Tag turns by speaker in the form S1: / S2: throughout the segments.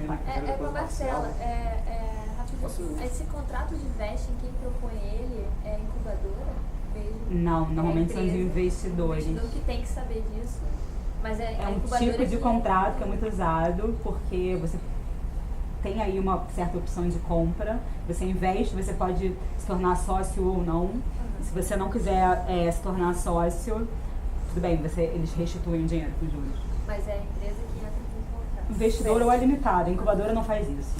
S1: Com a Marcela, rapidinho. Esse contrato de veste em quem propõe ele é incubadora?
S2: Não, normalmente são os investidores.
S1: O investidor que tem que saber disso. Mas é
S2: um tipo de contrato que é muito usado, porque você tem aí uma certa opção de compra, você investe, você pode se tornar sócio ou não. Se você não quiser se tornar sócio, tudo bem, eles restituem o dinheiro para os juros.
S1: Mas é a empresa que entra com o contrato.
S2: Investidor ou é limitado, a incubadora não faz isso.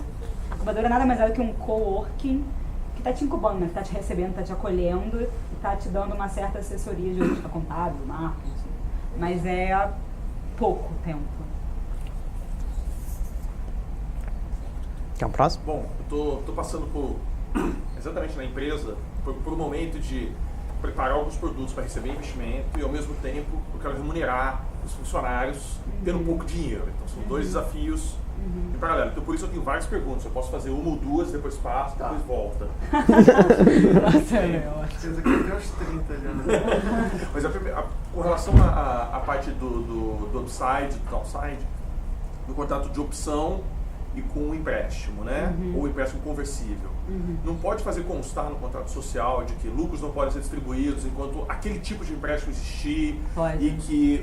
S2: A incubadora nada mais é do que um coworking que está te incubando, né? Que está te recebendo, está te acolhendo e está te dando uma certa assessoria jurídica contábil, marketing. Mas é pouco tempo.
S3: Quer um próximo?
S4: Bom, eu tô passando exatamente na empresa por um momento de preparar alguns produtos para receber investimento e ao mesmo tempo eu quero remunerar os funcionários tendo um pouco de dinheiro. Então são dois desafios em paralelo. Então por isso eu tenho várias perguntas. Eu posso fazer uma ou duas, depois passo, depois volta.
S2: Nossa,
S5: Vocês aqui tem uns 30 já.
S4: Mas com relação à parte do upside, do downside, do contrato de opção e com um empréstimo, né? Ou empréstimo conversível. Não pode fazer constar no contrato social de que lucros não podem ser distribuídos enquanto aquele tipo de empréstimo existir.
S2: Pode.
S4: E que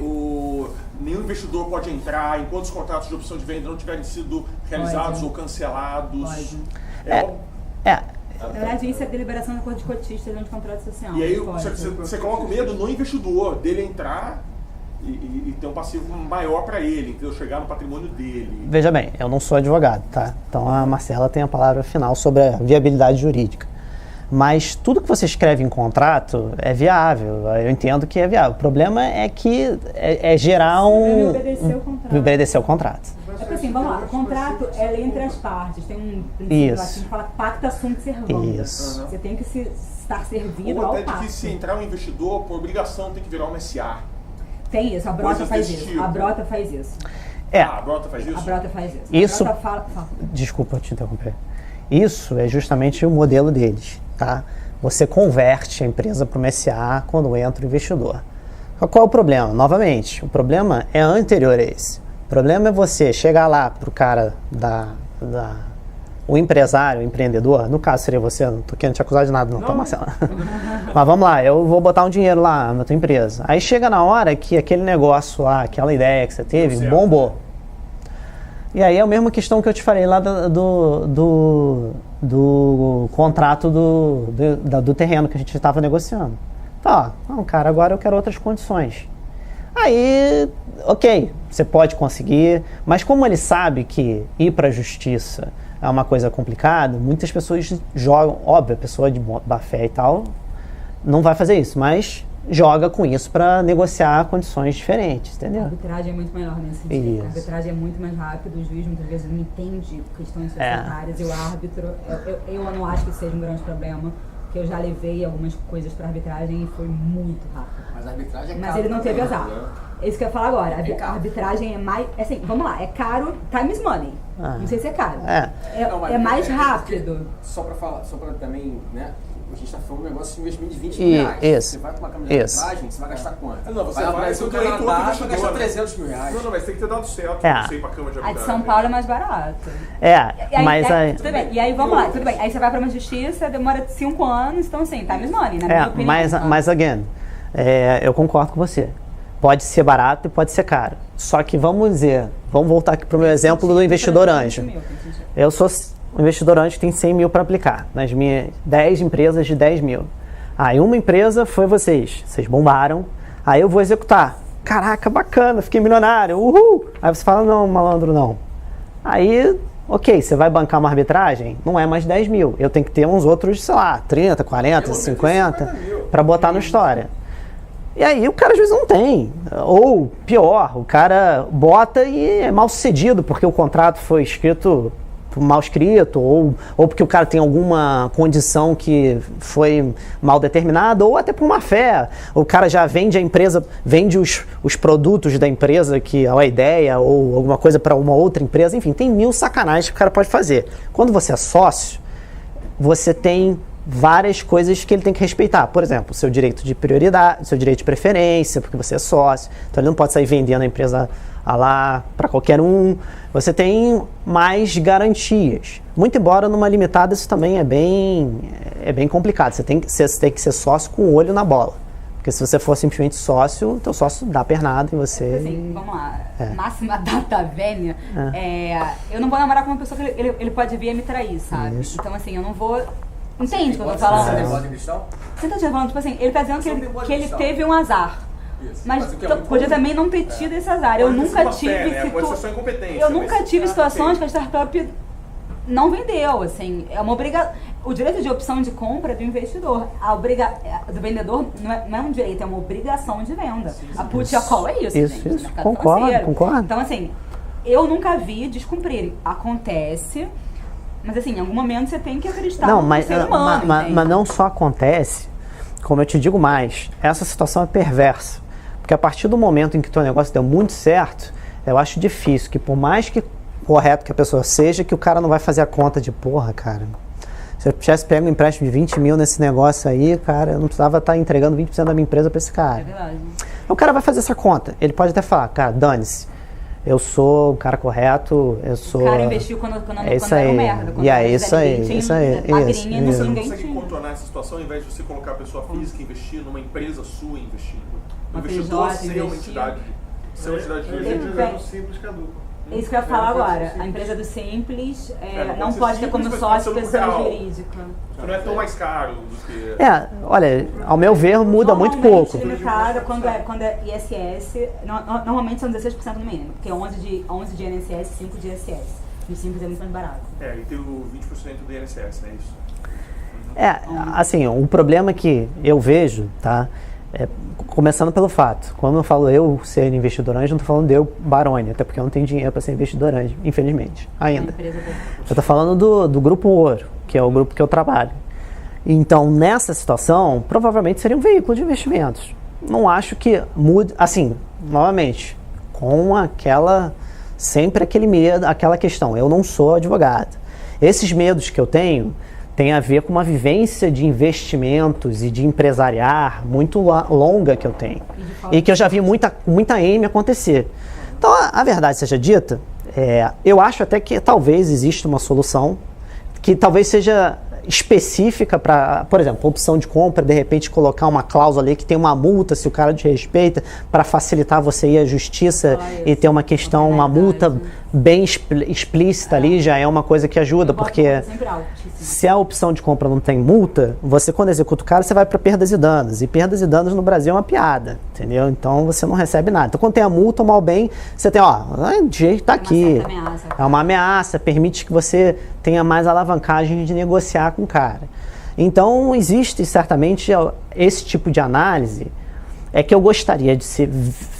S4: nenhum investidor pode entrar enquanto os contratos de opção de venda não tiverem sido realizados ou cancelados.
S2: Pode.
S3: É.
S2: Na verdade, isso é deliberação da Corte de Cotistas de contrato social.
S4: E aí
S2: Pode.
S4: você coloca o medo no investidor dele entrar e ter um passivo maior para ele, entendeu? Chegar no patrimônio dele.
S3: Veja bem, eu não sou advogado, tá? Então a Marcela tem a palavra final sobre a viabilidade jurídica. Mas tudo que você escreve em contrato é viável, eu entendo que é viável. O problema é que é gerar obedecer o contrato.
S2: É porque assim, vamos lá, o contrato é lei entre as partes, tem um princípio assim que fala pacta sunt servanda.
S3: Isso.
S2: Você tem que estar servido
S4: Ou
S2: ao
S4: até
S2: pacto.
S4: que se entrar um investidor, por obrigação tem que virar um SA.
S2: Tem isso, a Brota
S4: Coisas
S2: faz
S4: desse
S2: isso.
S4: tipo.
S2: A Brota faz isso.
S4: A Brota faz isso?
S2: A Brota faz isso.
S3: Isso-
S2: A Brota fala.
S3: Desculpa te interromper. Isso é justamente o modelo deles, tá? Você converte a empresa para uma SA quando entra o investidor. Qual é o problema? Novamente, o problema é anterior a esse. O problema é você chegar lá para o cara o empresário, o empreendedor, no caso seria você, não estou querendo te acusar de nada não, tá, Marcelo? Mas vamos lá, eu vou botar um dinheiro lá na tua empresa. Aí chega na hora que aquele negócio lá, aquela ideia que você teve, bombou. E aí é a mesma questão que eu te falei lá do contrato do terreno que a gente estava negociando. Tá, não, cara, agora eu quero outras condições. Aí, ok, você pode conseguir, mas como ele sabe que ir para a justiça é uma coisa complicada, muitas pessoas jogam, óbvio, a pessoa de má fé e tal não vai fazer isso, mas joga com isso para negociar condições diferentes,
S2: A
S3: entendeu?
S2: arbitragem é muito melhor nesse sentido.
S3: Isso.
S2: A arbitragem é muito mais rápida, o juiz muitas vezes não entende questões societárias e o árbitro, eu não acho que seja um grande problema, porque eu já levei algumas coisas para arbitragem e foi muito rápido.
S6: Mas a arbitragem é
S2: Mas
S6: caro
S2: ele não teve
S6: também,
S2: azar.
S6: né?
S2: É isso que eu ia falar agora.
S6: É
S2: A
S6: caro.
S2: arbitragem é mais. Assim, vamos lá, é caro, time is money. Não sei se é caro.
S6: Não, mas
S2: É mais
S6: porque-
S2: rápido.
S6: Só pra falar, só pra também, né? A gente tá falando de um negócio de investimento de 20
S3: E-
S6: reais.
S3: isso.
S6: Você vai com uma câmera de
S3: Isso.
S6: arbitragem, você vai gastar quanto?
S4: Não, você
S6: vai
S4: vai
S6: aparecer
S4: com
S6: o
S4: o cliente
S6: Canadá,
S4: outro
S6: vai gastar
S4: investidor, né?
S6: 300 mil reais.
S4: Não, mas tem que ter dado certo
S3: É.
S4: você ir pra Câmara de
S2: A de
S4: Arbitragem.
S2: São Paulo é mais barato.
S3: Mas aí...
S2: Tudo bem. E aí vamos lá, tudo bem. Aí você vai pra uma justiça, demora 5 anos, então assim, time is money, na minha opinião.
S3: Mas again, eu concordo com você. Pode ser barato e pode ser caro. Só que vamos voltar aqui para o meu exemplo do investidor anjo. Eu sou um investidor anjo que tem 100 mil para aplicar nas minhas 10 empresas de 10 mil. Aí uma empresa foi vocês bombaram, aí eu vou executar. Caraca, bacana, fiquei milionário, uhul! Aí você fala, não, malandro, não. Aí, ok, você vai bancar uma arbitragem? Não é mais 10 mil. Eu tenho que ter uns outros, sei lá, 30, 40, 50 para botar na história. E aí o cara às vezes não tem. Ou pior, o cara bota e é mal sucedido porque o contrato foi escrito mal escrito, ou porque o cara tem alguma condição que foi mal determinada, ou até por má fé. O cara já vende a empresa, vende os produtos da empresa, que é a ideia, ou alguma coisa para uma outra empresa. Enfim, tem mil sacanagens que o cara pode fazer. Quando você é sócio, você tem várias coisas que ele tem que respeitar. Por exemplo, seu direito de prioridade, seu direito de preferência, porque você é sócio. Então ele não pode sair vendendo a empresa a lá para qualquer um, você tem mais garantias. Muito embora numa limitada isso também é bem complicado. Você tem que ser sócio com o olho na bola. Porque se você for simplesmente sócio, teu sócio dá pernada em você.
S2: Assim, vamos lá, máxima data vênia, eu não vou namorar com uma pessoa que ele pode vir a me trair, sabe?
S3: Isso.
S2: Então assim, eu não vou... Entende o que eu tô falando?
S6: Você tem bola de cristal?
S2: Você tá falando, tipo assim, ele tá dizendo que ele teve um azar.
S6: Isso.
S2: Mas
S6: o que é muito
S2: podia
S6: comum.
S2: também não ter tido esse azar. Eu
S4: Pode ser
S2: nunca
S4: má
S2: tive
S4: fé, né? Pode ser só incompetência,
S2: eu
S4: mas
S2: nunca tive situações
S4: ok.
S2: que a startup não vendeu, assim, é uma obrigação. O direito de opção de compra é do investidor. Do vendedor não é um direito, é uma obrigação de venda. A put e a call é isso, gente.
S3: Isso.
S2: Mercado
S3: Concordo,
S2: financeiro.
S3: concordo.
S2: Então, assim, eu nunca vi descumprir. Acontece, mas assim, em algum momento você tem que acreditar
S3: Não,
S2: no
S3: mas,
S2: ser humano.
S3: mas não só acontece, como eu te digo mais, essa situação é perversa. Porque a partir do momento em que o teu negócio deu muito certo, eu acho difícil que, por mais que correto que a pessoa seja, que o cara não vai fazer a conta de, porra, cara, se eu tivesse pego um empréstimo de 20 mil nesse negócio aí, cara, eu não precisava estar entregando 20% da minha empresa para esse cara.
S2: É verdade.
S3: O cara vai fazer essa conta. Ele pode até falar, cara, dane-se, eu sou um cara correto, eu sou...
S2: O cara investiu quando
S3: isso
S2: era um
S3: aí.
S2: merda. Quando
S3: E é
S2: era
S3: isso aí,
S2: ninguém tinha,
S3: isso aí,
S2: magrinha,
S3: isso,
S2: não
S3: isso.
S4: Você não
S2: ninguém
S4: consegue
S2: tinha.
S4: contornar essa situação ao invés de você colocar a pessoa física investir numa empresa sua investindo. O
S2: Uma
S4: investidor
S2: PJ
S4: ser uma
S2: investir.
S4: entidade. Ser uma entidade
S5: Eu
S4: de
S5: ia
S2: Eu-
S5: dizer no simples caduco.
S2: É isso que eu ia falar
S5: É, não pode
S2: agora.
S5: ser simples.
S2: A empresa do Simples
S4: não
S2: não
S4: pode
S2: pode
S4: ser
S2: ter como
S4: simples, mas
S2: sócio
S4: pode ser
S2: pessoa
S4: real.
S2: jurídica.
S4: Isso não é tão mais caro do que...
S3: Olha, ao meu ver, muda muito
S2: Normalmente,
S3: pouco.
S2: limitada, quando é ISS, normalmente são 16% no mínimo, porque 11 de INSS e 5 de ISS. No Simples é muito mais barato.
S4: E tem o 20% do INSS, né? Isso.
S3: Assim, um problema que eu vejo, tá? Começando pelo fato, quando eu falo eu ser investidor anjo, não estou falando de eu, Baroni, até porque eu não tenho dinheiro para ser investidor anjo, infelizmente, ainda.
S2: Empresa dele.
S3: Eu estou falando do Grupo Ouro, que é o grupo que eu trabalho. Então, nessa situação, provavelmente seria um veículo de investimentos. Não acho que mude, assim, novamente, com sempre aquele medo, aquela questão, eu não sou advogado. Esses medos que eu tenho tem a ver com uma vivência de investimentos e de empresariar muito longa que eu tenho. E que eu já vi muita M acontecer. Então, a verdade seja dita, eu acho até que talvez exista uma solução que talvez seja específica para, por exemplo, opção de compra, de repente colocar uma cláusula ali que tem uma multa se o cara desrespeita, para facilitar você ir à justiça e ter uma questão, uma multa bem explícita ali, já é uma coisa que ajuda, porque se a opção de compra não tem multa, você quando executa o cara, você vai para perdas e perdas e danos no Brasil é uma piada, entendeu? Então você não recebe nada. Então quando tem a multa, mal bem, você tem, jeito tá aqui, é uma ameaça, permite que você tenha mais alavancagem de negociar com o cara. Então existe certamente esse tipo de análise que eu gostaria de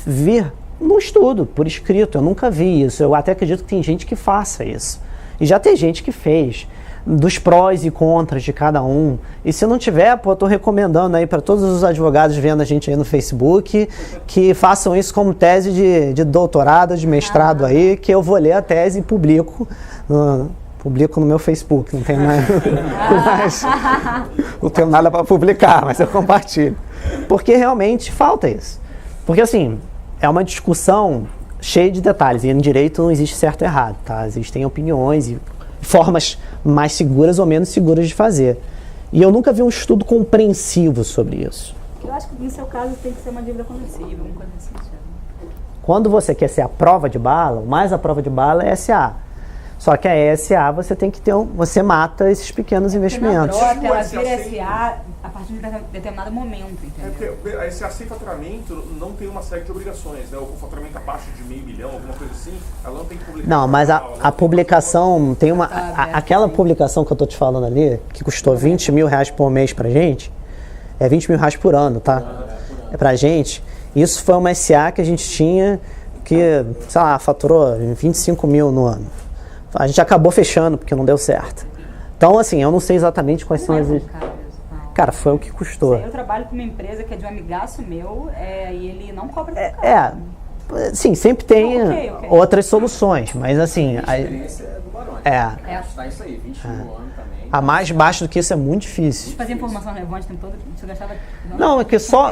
S3: ver no estudo, por escrito. Eu nunca vi isso, eu até acredito que tem gente que faça isso, e já tem gente que fez, dos prós e contras de cada um. E se não tiver, eu tô recomendando aí para todos os advogados vendo a gente aí no Facebook, que façam isso como tese de doutorado, de mestrado aí, que eu vou ler a tese e publico no meu Facebook, não tenho não tenho nada para publicar, mas eu compartilho. Porque realmente falta isso. Porque assim, é uma discussão cheia de detalhes, e no direito não existe certo e errado, tá? Existem opiniões e formas mais seguras ou menos seguras de fazer. E eu nunca vi um estudo compreensivo sobre isso.
S2: Eu acho que no seu caso tem que ser uma dívida conversível, alguma coisa assim.
S3: Quando você quer ser a prova de bala, mais a prova de bala é SA. Só que a SA você tem que ter você mata esses pequenos investimentos.
S2: Ela vira SA a partir de determinado momento, entendeu?
S4: Porque a SA sem faturamento não tem uma série de obrigações, né? O faturamento abaixo de $500 mil, alguma coisa assim, ela não tem que publicar.
S3: Não, mas a publicação tem uma... aquela publicação que eu tô te falando ali, que custou R$20 mil por mês pra gente, é R$20 mil por ano, tá? É pra gente. Isso foi uma SA que a gente tinha que, sei lá, faturou 25 mil no ano. A gente acabou fechando porque não deu certo. Então, assim, eu não sei exatamente quais são as... Cara, foi o que custou.
S2: Eu trabalho com uma empresa que é de um amigaço meu e ele não cobra
S3: sim, sempre tem outras soluções, mas assim...
S6: A experiência é do Baroni. Está isso aí, 21 anos também.
S3: A mais baixo do que isso é muito difícil.
S2: Fazer informação relevante o tempo todo, você gastava...
S3: Não, é que só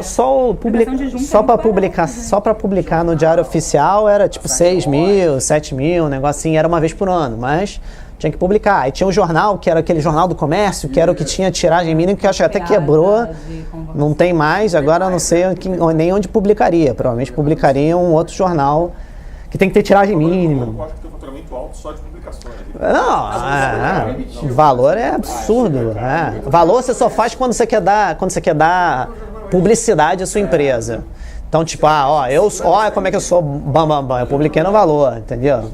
S3: para publicar no Diário Oficial era tipo 6 mil, 7 mil, um negocinho, era uma vez por ano, mas tinha que publicar. Aí tinha um jornal, que era aquele Jornal do Comércio, que era o que tinha tiragem mínima, que eu acho que até quebrou, não tem mais, agora eu não sei nem onde publicaria, provavelmente publicaria um outro jornal que tem que ter tiragem mínima.
S4: Eu acho que tem um faturamento alto só de publicações.
S3: Não, o valor é absurdo. Valor você só faz quando você quer dar publicidade à sua empresa. Então, tipo, olha como é que eu sou bam, eu publiquei no valor, entendeu?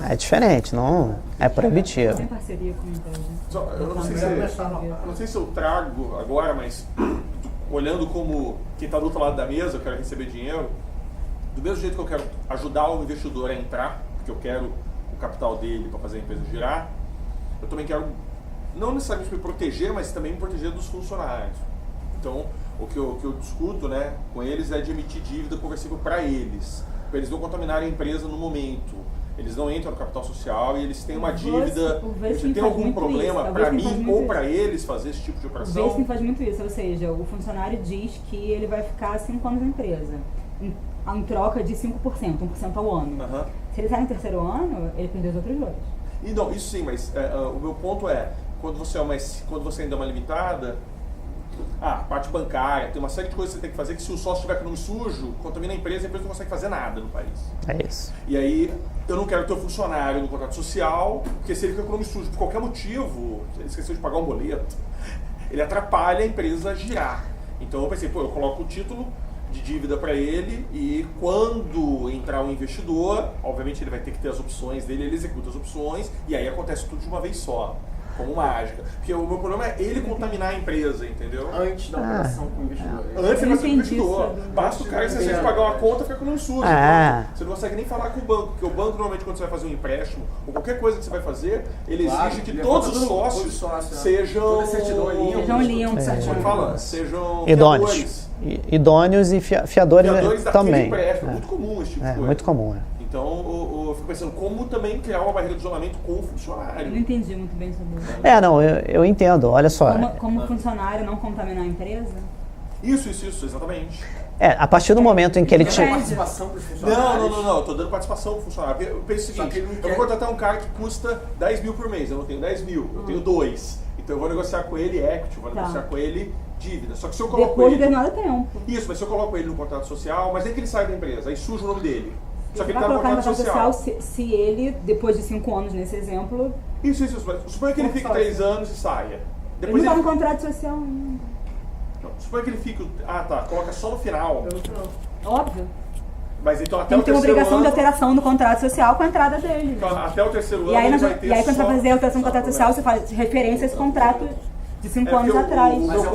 S3: É diferente, não é proibitivo.
S2: Tem parceria com a empresa.
S4: Eu não sei se eu trago agora, mas olhando como quem está do outro lado da mesa, eu quero receber dinheiro, do mesmo jeito que eu quero ajudar o investidor a entrar, porque eu quero o capital dele para fazer a empresa girar, eu também quero, não necessariamente me proteger, mas também me proteger dos funcionários. Então, o que eu discuto, né, com eles é de emitir dívida conversível para eles não contaminarem a empresa no momento. Eles não entram no capital social e eles têm uma dívida. Se tem algum problema para mim ou para eles fazer esse tipo de operação?
S2: O Vesting faz muito isso, ou seja, o funcionário diz que ele vai ficar 5 anos na empresa, em troca de 5%, 1% ao ano. Se ele sai no terceiro ano, ele perdeu os outros 2.
S4: E não, isso sim, mas o meu ponto é, quando você ainda é uma limitada, parte bancária, tem uma série de coisas que você tem que fazer que se o sócio tiver com o nome sujo, contamina a empresa não consegue fazer nada no país.
S3: É isso.
S4: E aí, eu não quero ter um funcionário no contrato social, porque se ele fica com o nome sujo por qualquer motivo, ele esqueceu de pagar um boleto, ele atrapalha a empresa a girar. Então eu pensei, eu coloco o título de dívida para ele e quando entrar um investidor, obviamente ele vai ter que ter as opções dele, ele executa as opções e aí acontece tudo de uma vez só. Como mágica. Porque o meu problema é ele contaminar a empresa, entendeu?
S6: Antes da operação com o investidor.
S4: Antes de ser investidor. Basta o cara esquecer de pagar uma conta e ficar com o nome sujo. Você não consegue nem falar com o banco. Porque o banco, normalmente, quando você vai fazer um empréstimo, ou qualquer coisa que você vai fazer, ele exige que todos os sócios sejam
S3: idôneos. Idôneos e fiadores também.
S4: Empréstimo. É muito comum esse tipo de coisa.
S3: Muito comum,
S4: Então, eu fico pensando como também criar uma barreira de isolamento com o funcionário.
S2: Eu não entendi muito bem sobre isso.
S3: Não, eu entendo, olha só.
S2: Como funcionário não contaminar a empresa?
S4: Isso, exatamente.
S3: A partir do momento em que ele tinha...
S6: participação para os funcionários?
S4: Não, eu tô dando participação para o funcionário. Eu penso o seguinte, eu vou contratar um cara que custa 10 mil por mês, eu não tenho 10 mil, eu tenho 2. Então eu vou negociar com ele equity, vou negociar com ele dívida. Só que se eu coloco
S2: depois
S4: ele...
S2: de determinado tempo.
S4: Isso, mas se eu coloco ele no contrato social, mas nem que ele saia da empresa, aí suja o nome dele. Só que
S2: ele
S4: ele tá no contrato social.
S2: Se ele, depois de 5 anos nesse exemplo...
S4: Isso. Suponha que ele fique 3 anos e saia.
S2: Depois ele não tá no contrato social ainda.
S4: Suponha que ele fique... coloca só no final.
S2: Óbvio.
S4: Mas então até
S2: tem
S4: o terceiro ano...
S2: Tem uma obrigação de alteração no contrato social com a entrada dele.
S4: Então, até o terceiro ano
S2: ele
S4: vai ter
S2: E aí quando você vai fazer a alteração do contrato social, você faz referência a esse contrato de 5 anos atrás.
S6: Mas é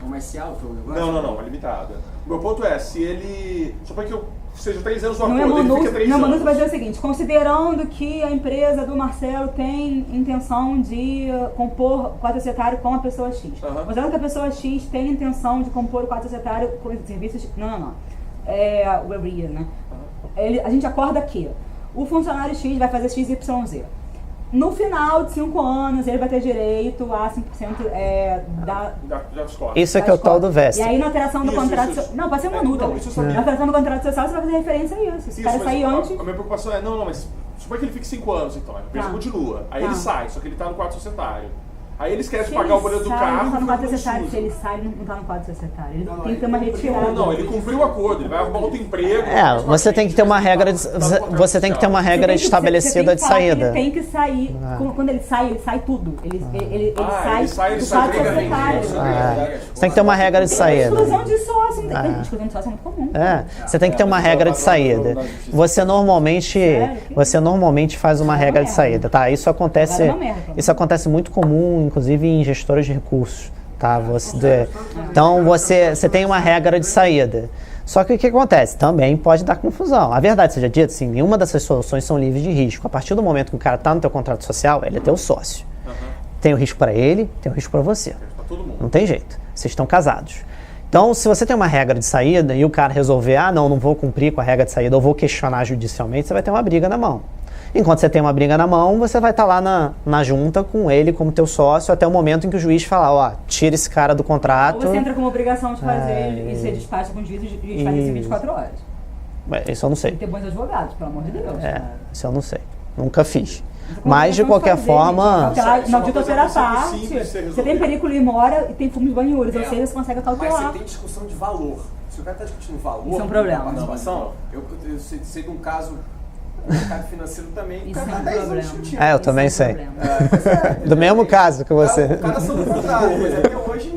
S6: uma SA o negócio?
S4: Não, é limitada. O meu ponto é, se ele... Suponha que eu seja 3 anos no acordo,
S2: ele
S4: fica 3 anos.
S2: Não, vai dizer o seguinte, considerando que a empresa do Marcelo tem intenção de compor o quadro societário com a pessoa X. Considerando que a pessoa X tem intenção de compor o quadro societário com serviços... Não. O every year, né? A gente acorda que o funcionário X vai fazer XYZ. No final de 5 anos, ele vai ter direito a 5% da
S3: Isso é que é o tal do vesting.
S2: E aí, na alteração do contrato... Não, pode ser uma multa. Na alteração do contrato social, você vai fazer referência a isso. Se o cara sair antes...
S4: A minha preocupação é, mas suponha que ele fique 5 anos, então. A empresa continua. Aí ele sai, só que ele está no quadro societário. Aí ele esquece de pagar o boleto do carro.
S2: Não tá no quadro societário. Se ele sai, ele não tá no quadro societário. Ele tem que ter uma retirada.
S4: Não, ele cumpriu o acordo, ele vai arrumar outro emprego.
S3: Você tem que ter uma regra estabelecida de saída.
S2: Ele tem que sair. Quando ele sai tudo. Ele sai do quadro societário.
S3: Você tem que ter uma regra de saída.
S2: Exclusão de sócio. Exclusão de sócio é muito comum.
S3: Você tem que ter uma regra de saída. Você normalmente faz uma regra de saída, tá? Isso acontece muito comum, inclusive em gestoras de recursos, tá? Então você tem uma regra de saída. Só que o que acontece? Também pode dar confusão. A verdade seja dita, assim, nenhuma dessas soluções são livres de risco. A partir do momento que o cara está no teu contrato social, ele é teu sócio. Tem o risco para ele, tem o risco para você. Não tem jeito. Vocês estão casados. Então, se você tem uma regra de saída e o cara resolver, não vou cumprir com a regra de saída, ou vou questionar judicialmente, você vai ter uma briga na mão. Enquanto você tem uma briga na mão, você vai estar lá na junta com ele como teu sócio até o momento em que o juiz falar, ó, tira esse cara do contrato.
S2: Ou você entra com uma obrigação de fazer e você despacha com o juiz e o juiz faz isso em 24 horas.
S3: Isso eu não sei.
S2: Tem que ter bons advogados, pelo amor de Deus.
S3: Isso eu não sei. Nunca fiz. Mas, de qualquer forma...
S2: Maldito opera parte.
S4: simples de ser
S2: Você tem perigo e mora e tem fumos banheiros, ou seja, você consegue
S6: Mas
S2: cautelar.
S6: você tem discussão de valor. Se o cara está discutindo valor,
S2: Isso é um problema.
S6: participação, eu sei de um caso no mercado financeiro também, o
S2: Isso
S6: cara
S2: é um
S6: tá 10 anos
S2: problema.
S6: discutindo.
S3: eu também
S2: Isso é um
S3: sei.
S2: problema.
S3: Do mesmo caso que você.
S6: O cara são do contrário, mas até hoje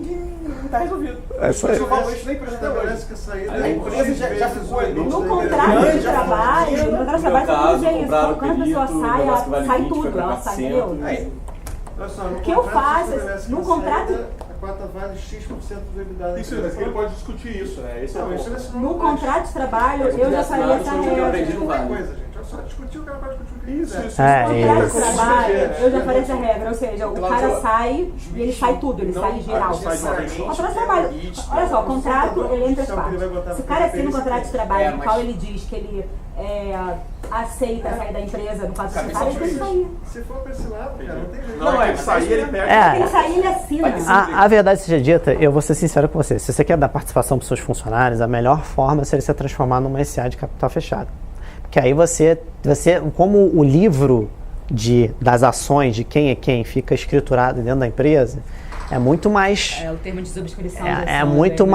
S6: não está resolvido.
S3: Isso aí.
S6: O valor isso da empresa até hoje.
S5: Parece que a saída
S6: A empresa já ficou ali.
S2: No contrato de trabalho, no contrato de trabalho você dizer isso. Quando a pessoa sai, ela sai tudo, ela sai, entendeu?
S5: Olha só, no
S2: O que eu
S5: contrato
S2: faço,
S5: estabelece que
S2: no
S5: a
S2: contrato-
S5: saída, a cota vale X% do EBITDA.
S4: Isso, mas ele pode discutir isso, né? Esse é o
S5: Não, isso
S4: ponto.
S5: ele assinou
S2: No
S5: no
S2: contrato de trabalho, eu já faria essa regra.
S5: Não é coisa, gente. Olha só, discutir, o cara pode discutir o que
S4: Isso,
S5: quiser.
S4: isso.
S3: É,
S2: No
S3: isso.
S2: contrato de trabalho, eu já faria essa regra, ou seja, o
S6: Cláudio,
S2: cara sai e ele sai tudo, ele sai geral.
S4: sai de uma vez.
S2: Contrato de trabalho, olha só, o contrato, ele entra as partes. Se o cara assina um contrato de trabalho no qual ele diz que ele aceita sair da empresa, no caso do cara, ele tem que sair.
S5: Se for pra esse lado, cara, não tem jeito.
S4: Não, ele sair, ele pega.
S3: É.
S2: Ele sair, ele assina.
S3: A verdade seja dita, eu vou ser sincero com você. Se você quer dar participação para os seus funcionários, a melhor forma seria você transformar numa SA de capital fechado. Porque aí você como o livro das ações de quem é quem fica escriturado dentro da empresa, é muito mais...
S2: O termo de subscrição.
S3: É muito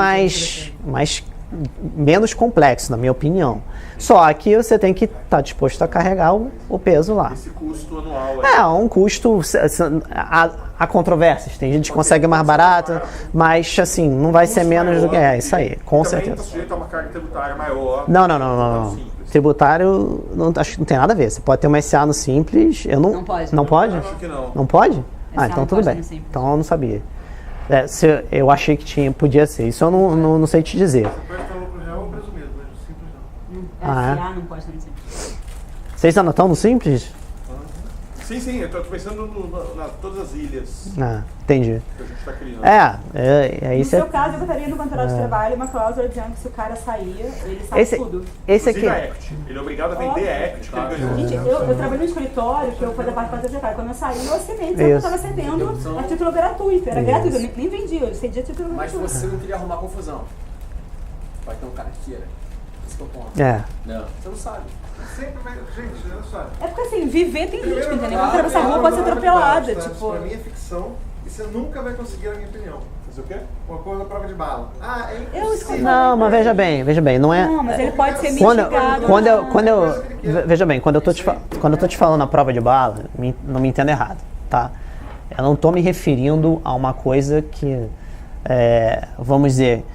S3: menos complexo, na minha opinião. Só que você tem que estar disposto a carregar o peso lá.
S4: Esse custo anual
S3: É um custo. Há controvérsias. Tem gente que consegue mais barato, mas assim, não vai ser menos do que isso aí, com
S4: também
S3: certeza.
S4: está sujeito a uma carga tributária maior.
S3: Não.
S4: Simples.
S3: Tributário, acho que não tem nada a ver. Você pode ter uma SA no Simples.
S2: Não pode.
S3: Não pode?
S4: Acho que não.
S3: Não pode?
S2: SA
S3: Então
S2: não
S3: tudo
S2: pode
S3: bem.
S2: no Simples.
S3: Então eu não sabia. Eu achei que podia ser. Isso eu não sei te dizer.
S5: Você pode estar lucro real ou presumido, mas o simples não.
S2: SA não pode estar no Simples.
S3: Vocês ainda estão no Simples?
S4: Sim, eu estou pensando nas todas as ilhas
S3: Entendi.
S4: que a gente está criando.
S2: No
S3: Isso é.
S2: seu caso, eu botaria no contrato de trabalho uma cláusula dizendo que se o cara sair, ele sai tudo.
S3: Esse
S4: Inclusive
S3: aqui.
S4: a equity. Ele é obrigado a vender a equity que ele ganhou.
S2: Gente, eu trabalhei no escritório que eu fazia parte do secretário. Quando eu saí, eu assinei dizendo que eu estava cedendo a título gratuito. Era gratuito, eu nem vendia, eu cedia a título
S6: Mas
S2: gratuito.
S6: você não queria arrumar confusão. Vai ter um cara que queira. Esse que é o ponto. Não. Você não sabe.
S5: Sempre vai. Gente, olha só.
S2: É porque assim, viver tem risco,
S5: Primeiro,
S2: entendeu? Quando essa rua pode ser atropelada,
S5: tá?
S2: tipo...
S5: Pra mim é ficção e você nunca vai conseguir, na minha opinião.
S4: Fazer o quê?
S5: Uma coisa da prova de bala. É
S2: Eu
S5: impossível.
S2: escolhi.
S3: Não, mas veja bem, não é.
S2: Não, mas ele pode ser
S3: Quando
S2: mitigado.
S3: veja bem, quando eu tô te falando a prova de bala, não me entenda errado, tá? Eu não tô me referindo a uma coisa que, vamos dizer,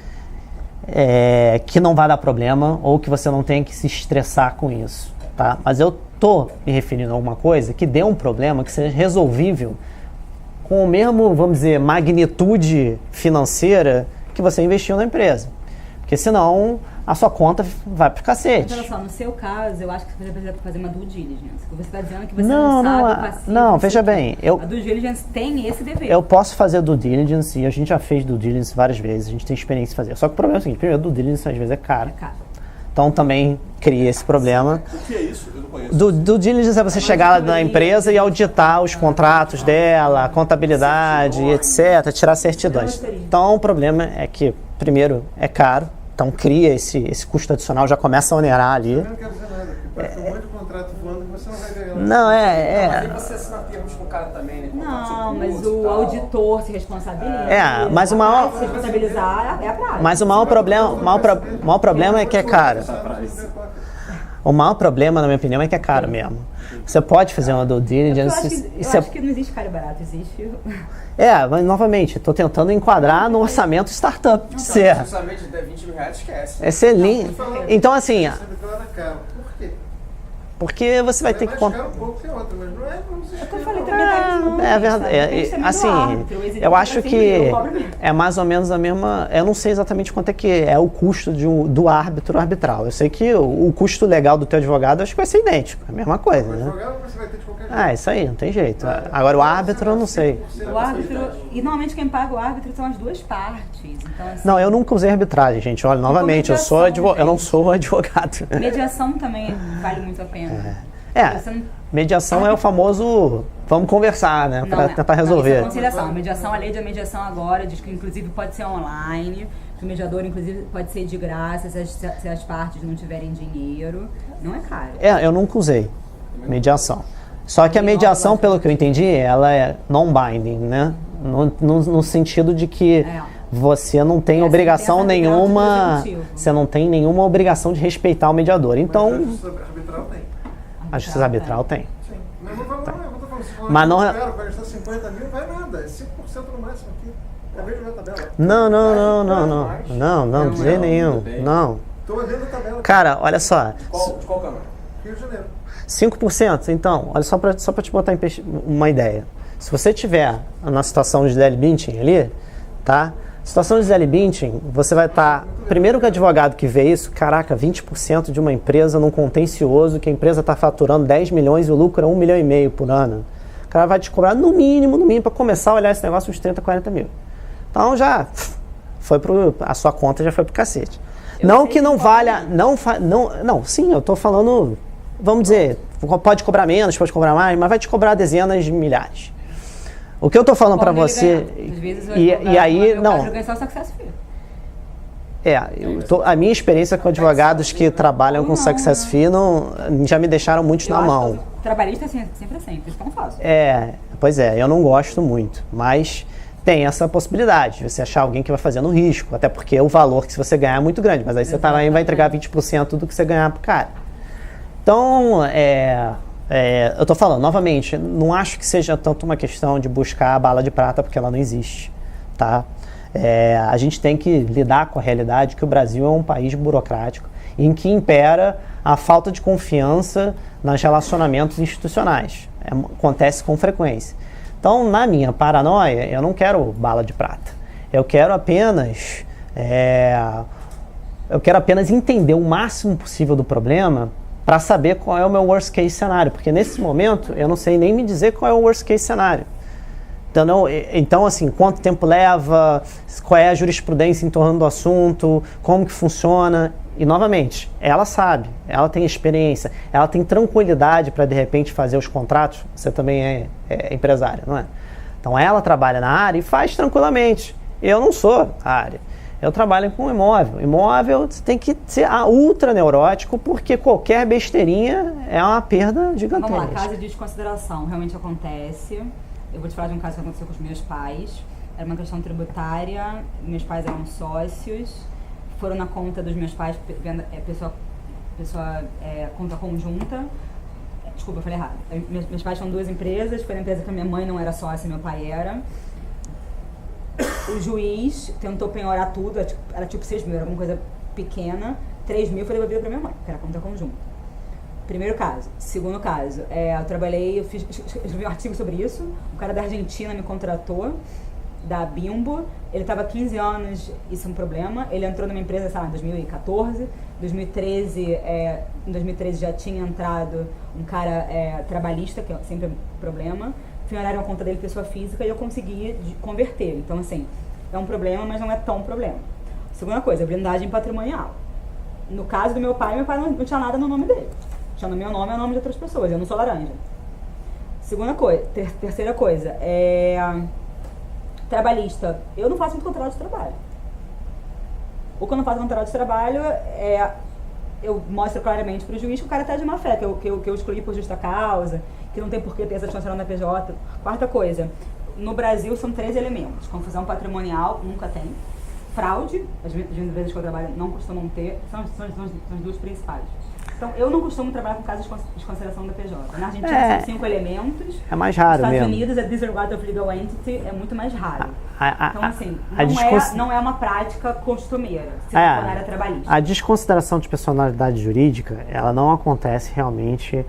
S3: que não vai dar problema ou que você não tem que se estressar com isso, tá? Mas eu tô me referindo a alguma coisa que dê um problema que seja resolvível com o mesmo, vamos dizer, magnitude financeira que você investiu na empresa. Porque senão a sua conta vai pro cacete.
S2: Mas olha só, no seu caso, eu acho que você precisa fazer uma due diligence. Você está dizendo que você não sabe o passivo.
S3: Não, veja bem,
S2: A due diligence tem esse dever.
S3: eu posso fazer due diligence e a gente já fez due diligence várias vezes, a gente tem experiência em fazer. Só que o problema é o seguinte, primeiro, due diligence às vezes é caro.
S2: É caro.
S3: Então também cria esse problema.
S4: O que é isso? Eu não conheço.
S3: Due diligence é você chegar na empresa e auditar os contratos dela, a contabilidade, etc., tirar certidões. Então o problema é que, primeiro, é caro, então cria esse custo adicional, já começa a onerar ali.
S5: Eu não quero dizer nada, porque pode ter um monte de contrato voando que você não vai ganhar.
S3: Não,
S6: Mas aí você assina termos com o cara também, né?
S2: Não, mas o auditor se responsabiliza.
S3: Mas o maior-
S2: Se responsabilizar é a prática.
S3: Mas o maior problema é que é caro. O maior problema, na minha opinião, é que é caro mesmo. Você pode fazer uma due
S2: Eu
S3: diligence.
S2: acho que não existe caro e barato, existe...
S3: Mas novamente, estou tentando enquadrar no orçamento startup. Ser.
S6: Justamente de 20 mil reais, esquece.
S3: Excelente. Então, assim,
S5: Você declara caro. Por quê?
S3: porque você vai
S5: É
S3: ter que
S5: mais caro um pouco que outra, mas não é pra você
S2: Eu
S5: escolher.
S2: falei também não.
S3: É verdade.
S2: Tem que ser muito
S3: Assim,
S2: árbitro, o executivo
S3: eu acho
S2: assim,
S3: que
S2: eu cobro mesmo.
S3: é mais ou menos a mesma. Eu não sei exatamente quanto é que é o custo do árbitro arbitral. Eu sei que o custo legal do teu advogado acho que vai ser idêntico, é a mesma coisa,
S5: O
S3: né?
S5: advogado você vai ter de qualquer jeito.
S3: Isso aí, não tem jeito. Agora o árbitro eu não sei.
S2: O árbitro, e normalmente quem paga o árbitro são as duas partes. Então, assim,
S3: Não, eu nunca usei arbitragem, gente. Olha, novamente, eu não sou advogado.
S2: mediação também vale muito a pena.
S3: Mediação é o famoso vamos conversar, né? Para tentar resolver.
S2: Não, isso é conciliação. A lei de mediação agora diz que inclusive pode ser online, que o mediador inclusive pode ser de graça se as partes não tiverem dinheiro. Não é caro.
S3: Eu nunca usei mediação. Só que a mediação, pelo que eu entendi, ela é non-binding, né? No sentido de que você não tem obrigação nenhuma, você não tem nenhuma obrigação de respeitar o mediador. Então,
S5: a justiça arbitral tem.
S3: A justiça arbitral tem.
S5: Sim. Mas não vai
S3: Mas não
S5: vai gastar 50 mil, vai nada. É 5% no máximo aqui. Acabei de ver a tabela.
S3: Não, de jeito nenhum. Não.
S5: Estou olhando a tabela.
S3: Cara, olha só.
S6: De qual câmara?
S5: Rio de Janeiro.
S3: 5%, então, olha só para te botar uma ideia. Se você tiver na situação de Gisele Bündchen ali, tá? Situação de Gisele Bündchen, você vai estar... Primeiro que o advogado que vê isso, caraca, 20% de uma empresa num contencioso, que a empresa está faturando 10 milhões e o lucro é 1,5 milhão por ano. O cara vai te cobrar no mínimo, para começar a olhar esse negócio, uns 30, 40 mil. Então já foi a sua conta já foi pro cacete. Não que não valha... Sim, eu tô falando... Vamos dizer, pode cobrar menos, pode cobrar mais, mas vai te cobrar dezenas de milhares. O que eu tô falando para você... E aí, não... A minha experiência com advogados que trabalham com success fee já me deixaram muitos na mão.
S2: Trabalhista sempre assim, isso não fácil.
S3: Pois é, eu não gosto muito, mas tem essa possibilidade de você achar alguém que vai fazer no risco, até porque o valor que você ganhar é muito grande, mas aí você também vai entregar 20% do que você ganhar pro cara. Então, eu tô falando, novamente, não acho que seja tanto uma questão de buscar a bala de prata, porque ela não existe, tá? A gente tem que lidar com a realidade que o Brasil é um país burocrático, em que impera a falta de confiança nos relacionamentos institucionais. Acontece com frequência. Então, na minha paranoia, eu não quero bala de prata. Eu quero apenas entender o máximo possível do problema para saber qual é o meu worst case cenário, porque nesse momento eu não sei nem me dizer qual é o worst case cenário. Então, assim, quanto tempo leva, qual é a jurisprudência em torno do assunto, como que funciona. E, novamente, ela sabe, ela tem experiência, ela tem tranquilidade para, de repente, fazer os contratos. Você também é empresária, não é? Então, ela trabalha na área e faz tranquilamente. Eu não sou a área. Eu trabalho com imóvel. Imóvel tem que ser ultra neurótico, porque qualquer besteirinha é uma perda gigantesca.
S2: Vamos lá, caso de desconsideração realmente acontece. Eu vou te falar de um caso que aconteceu com os meus pais. Era uma questão tributária, meus pais eram sócios, foram na conta dos meus pais, conta conjunta. Desculpa, eu falei errado. Meus pais tinham 2 empresas, foi na empresa que a minha mãe não era sócia e meu pai era. O juiz tentou penhorar tudo, era tipo 6 mil, era alguma coisa pequena. 3 mil foi devolvido para minha mãe, que era conta conjunta. Primeiro caso. Segundo caso, eu escrevi um artigo sobre isso. Um cara da Argentina me contratou, da Bimbo. Ele estava há 15 anos, isso é um problema. Ele entrou numa empresa, sei lá, em 2014. Em 2013 já tinha entrado um cara trabalhista, que é sempre um problema. Penhoraram a conta dele, pessoa física, e eu consegui converter. Então, assim, é um problema, mas não é tão problema. Segunda coisa, blindagem patrimonial. No caso do meu pai não tinha nada no nome dele. Tinha no meu nome e o nome de outras pessoas. Eu não sou laranja. Segunda coisa. Terceira coisa. Trabalhista. Eu não faço muito contrato de trabalho. O que eu não faço contrato de trabalho eu mostro claramente para o juiz que o cara está de má fé, que eu excluí por justa causa, que não tem por que ter essa desconsideração da PJ. Quarta coisa. No Brasil são 3 elementos. Confusão patrimonial, nunca tem. Fraude, as vezes que eu trabalho não costumam ter, são as 2 principais. Então, eu não costumo trabalhar com casos de desconsideração da PJ. Na Argentina são 5 elementos.
S3: É mais raro mesmo.
S2: Nos Estados Unidos, disregard of legal entity é muito mais raro. Então, assim, não é uma prática costumeira, se não for na área trabalhista.
S3: A desconsideração de personalidade jurídica, ela não acontece realmente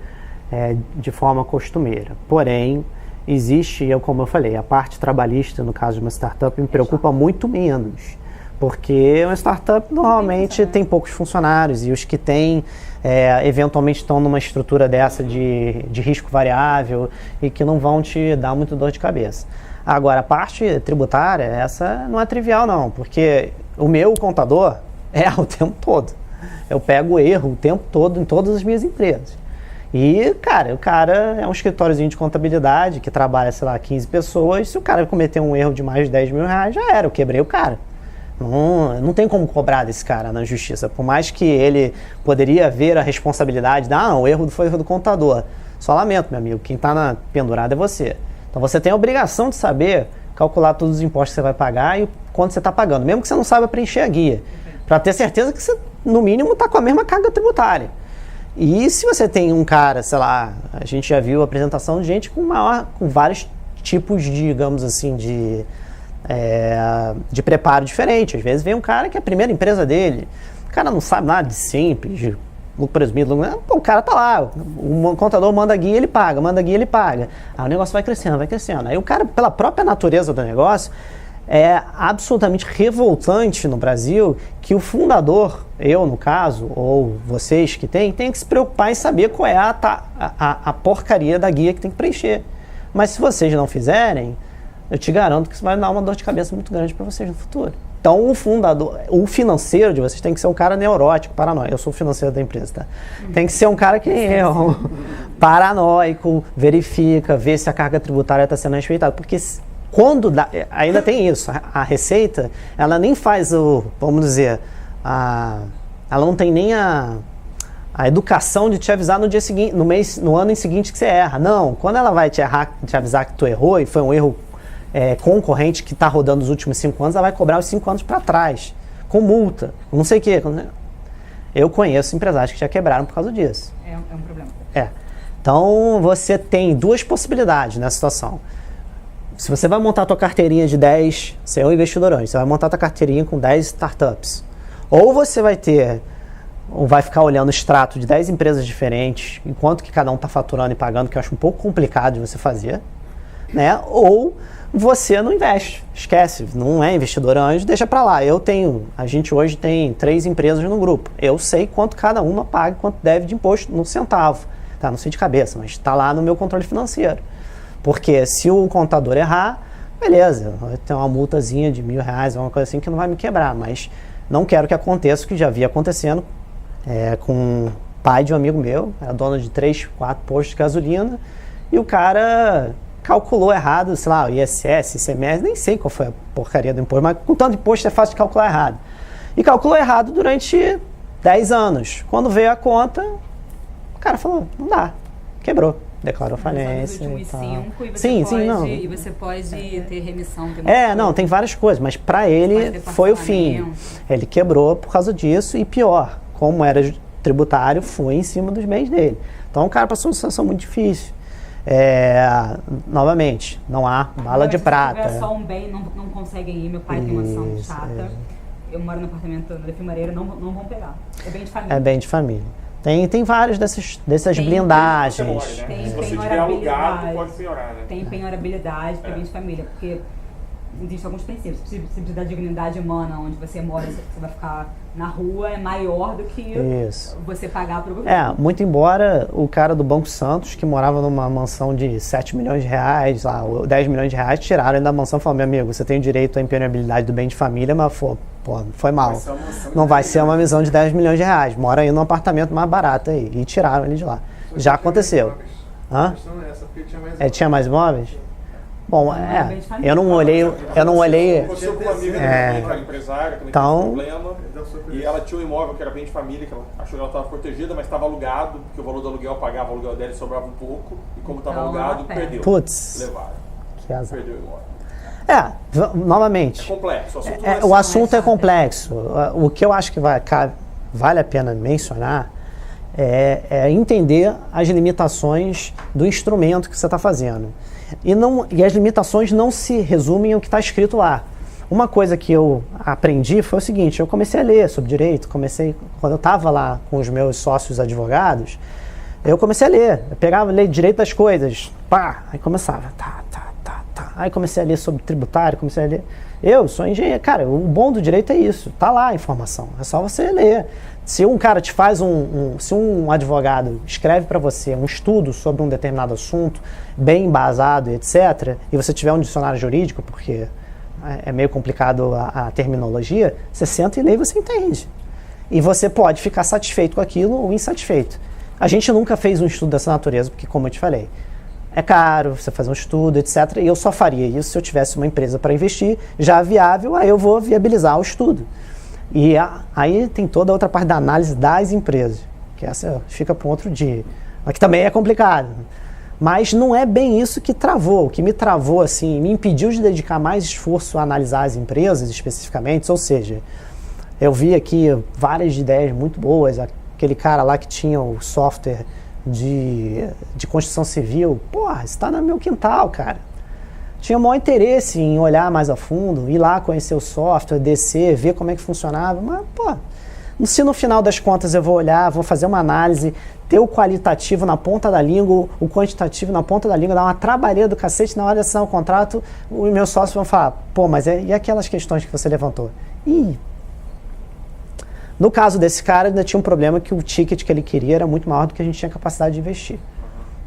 S3: de forma costumeira. Porém, existe, como eu falei, a parte trabalhista, no caso de uma startup, me preocupa muito menos. Porque uma startup normalmente tem poucos funcionários e os que têm, eventualmente estão numa estrutura dessa de risco variável e que não vão te dar muito dor de cabeça. Agora, a parte tributária, essa não é trivial não, porque o meu contador o tempo todo. Eu pego erro o tempo todo em todas as minhas empresas. E, cara, o cara é um escritóriozinho de contabilidade que trabalha, sei lá, 15 pessoas. Se o cara cometer um erro de mais de 10 mil reais, já era, eu quebrei o cara. Não tem como cobrar desse cara na justiça. Por mais que ele poderia ver a responsabilidade, o erro foi do contador. Só lamento, meu amigo, quem está pendurado é você. Então você tem a obrigação de saber calcular todos os impostos que você vai pagar e quanto você está pagando, mesmo que você não saiba preencher a guia, para ter certeza que você, no mínimo, está com a mesma carga tributária. E se você tem um cara, sei lá, a gente já viu a apresentação de gente com vários tipos de, digamos assim, de preparo diferente. Às vezes vem um cara que é a primeira empresa dele, o cara não sabe nada de simples, de lucro presumido, o cara tá lá, o contador manda guia, ele paga, aí o negócio vai crescendo, aí o cara, pela própria natureza do negócio, é absolutamente revoltante no Brasil que o fundador, eu no caso, ou vocês que tem que se preocupar em saber qual é a porcaria da guia que tem que preencher. Mas se vocês não fizerem, eu te garanto que isso vai dar uma dor de cabeça muito grande para vocês no futuro. Então o financeiro de vocês tem que ser um cara neurótico, paranoico. Eu sou o financeiro da empresa, tá? Tem que ser um cara que nem eu, paranoico, verifica, vê se a carga tributária está sendo respeitada. Porque ainda tem isso, a Receita, ela nem faz vamos dizer, ela não tem nem a educação de te avisar no dia seguinte, no ano seguinte que você erra. Não, quando ela vai te avisar que tu errou e foi um erro concorrente que está rodando os últimos 5 anos, ela vai cobrar os 5 anos para trás, com multa, não sei o quê. Eu conheço empresários que já quebraram por causa disso.
S2: É um problema.
S3: Então, você tem 2 possibilidades nessa situação. Se você vai montar a tua carteirinha de 10, você é um investidor anjo, você vai montar a tua carteirinha com 10 startups. Ou você vai ficar olhando o extrato de 10 empresas diferentes, enquanto que cada um está faturando e pagando, que eu acho um pouco complicado de você fazer, né? Ou você não investe, esquece, não é investidor anjo, deixa para lá. A gente hoje tem 3 empresas no grupo. Eu sei quanto cada uma paga, quanto deve de imposto no centavo. Tá, não sei de cabeça, mas está lá no meu controle financeiro. Porque se o contador errar, beleza, vai ter uma multazinha de R$1.000, uma coisa assim que não vai me quebrar, mas não quero que aconteça o que já vi acontecendo com o pai de um amigo meu, era dono de 3, 4 postos de gasolina, e o cara calculou errado, sei lá, o ISS, ICMS, nem sei qual foi a porcaria do imposto, mas com tanto imposto é fácil de calcular errado. E calculou errado durante 10 anos. Quando veio a conta, o cara falou, não dá, quebrou. Declarou falência.
S2: E você pode ter remissão.
S3: Tem várias coisas, mas para ele foi o fim. Ele quebrou por causa disso e pior, como era tributário, foi em cima dos bens dele. Então o cara passou uma situação muito difícil. Novamente, não há bala de prata.
S2: Se só um bem, não conseguem ir. Meu pai tem uma ação chata. Eu moro no apartamento da Filmareira, não vão pegar. É bem de família.
S3: É bem de família. Tem várias dessas blindagens.
S4: Se você tiver alugado, pode senhorar, né?
S2: Tem penhorabilidade para bem de família, porque existem alguns princípios. O princípio da dignidade humana, onde você mora, você vai ficar na rua, é maior do que você pagar para o governo.
S3: Muito embora o cara do Banco Santos, que morava numa mansão de 7 milhões de reais, 10 milhões de reais, tiraram ele da mansão e falaram, meu amigo, você tem o direito à impenhorabilidade do bem de família, mas foi mal. Não vai ser uma mansão de 10 milhões de reais. Mora aí num apartamento mais barato aí. E tiraram ele de lá. Já aconteceu.
S5: A questão é essa, porque tinha mais
S3: tinha mais imóveis? Bom, eu não olhei.
S4: Aconteceu com uma amiga também, que era empresária, também teve um problema. E ela tinha um imóvel que era bem de família, que ela achou que ela estava protegida, mas estava alugado, porque o valor do aluguel pagava o aluguel dela e sobrava um pouco. E como estava alugado, perdeu.
S3: Putz.
S4: Levaram.
S3: Que azar.
S4: Perdeu o imóvel.
S3: Novamente.
S4: É complexo.
S3: O assunto é complexo. O que eu acho que vale a pena mencionar é entender as limitações do instrumento que você está fazendo. E as limitações não se resumem ao que está escrito lá. Uma coisa que eu aprendi foi o seguinte, eu comecei a ler sobre direito, quando eu estava lá com os meus sócios advogados, eu comecei a ler, eu pegava, ler direito das coisas, aí começava, aí comecei a ler sobre tributário, comecei a ler, eu sou engenheiro, cara, o bom do direito é isso, tá lá a informação, é só você ler. Se um cara te faz se um advogado escreve para você um estudo sobre um determinado assunto, bem embasado, etc., e você tiver um dicionário jurídico, porque é meio complicado a terminologia, você senta e lê e você entende. E você pode ficar satisfeito com aquilo ou insatisfeito. A gente nunca fez um estudo dessa natureza, porque, como eu te falei, é caro você fazer um estudo, etc. E eu só faria isso se eu tivesse uma empresa para investir, já viável, aí eu vou viabilizar o estudo. E aí tem toda a outra parte da análise das empresas, que essa fica para um outro dia, mas que também é complicado. Mas não é bem isso que travou. O que me travou, assim, me impediu de dedicar mais esforço a analisar as empresas especificamente, ou seja, eu vi aqui várias ideias muito boas, aquele cara lá que tinha o software de construção civil, porra, isso está no meu quintal, cara. Tinha o maior interesse em olhar mais a fundo, ir lá conhecer o software, descer, ver como é que funcionava, mas, pô, se no final das contas eu vou olhar, vou fazer uma análise, ter o qualitativo na ponta da língua, o quantitativo na ponta da língua, dar uma trabalheira do cacete, na hora de assinar o contrato, os meus sócios vão falar, pô, mas e aquelas questões que você levantou? No caso desse cara, ainda tinha um problema que o ticket que ele queria era muito maior do que a gente tinha capacidade de investir.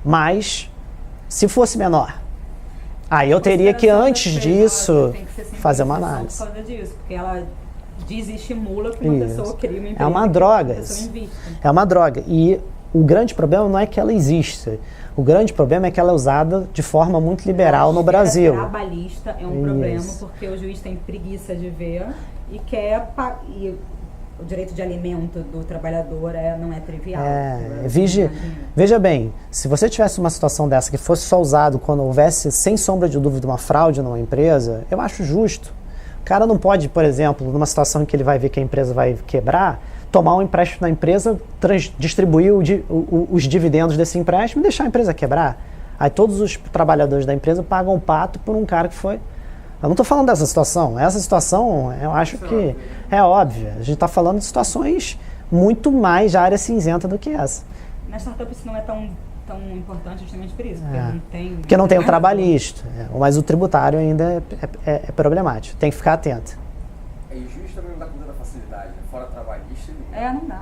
S3: Mas, se fosse menor, aí eu teria que, antes disso, fazer uma análise.
S2: Por causa disso, porque ela desestimula que uma pessoa crie uma empresa.
S3: É uma droga. É uma droga. E o grande problema não é que ela exista. O grande problema é que ela é usada de forma muito liberal no Brasil.
S2: Trabalhista é um problema, porque o juiz tem preguiça de ver e quer... O direito de alimento do trabalhador não é trivial. Veja bem, se você tivesse uma situação dessa que fosse só usado quando houvesse, sem sombra de dúvida, uma fraude numa empresa, eu acho justo. O cara não pode, por exemplo, numa situação em que ele vai ver que a empresa vai quebrar, tomar um empréstimo na empresa, distribuir os dividendos desse empréstimo e deixar a empresa quebrar. Aí todos os trabalhadores da empresa pagam um pato por um cara que foi... Eu não estou falando dessa situação. Essa situação, eu acho que é óbvia. A gente está falando de situações muito mais de área cinzenta do que essa. Na startup isso não é tão importante justamente por isso,
S3: porque não tem o trabalhista. Mas o tributário ainda é problemático. Tem que ficar atento.
S6: E o juiz também não dá conta da facilidade, né? Fora trabalhista.
S2: Não dá.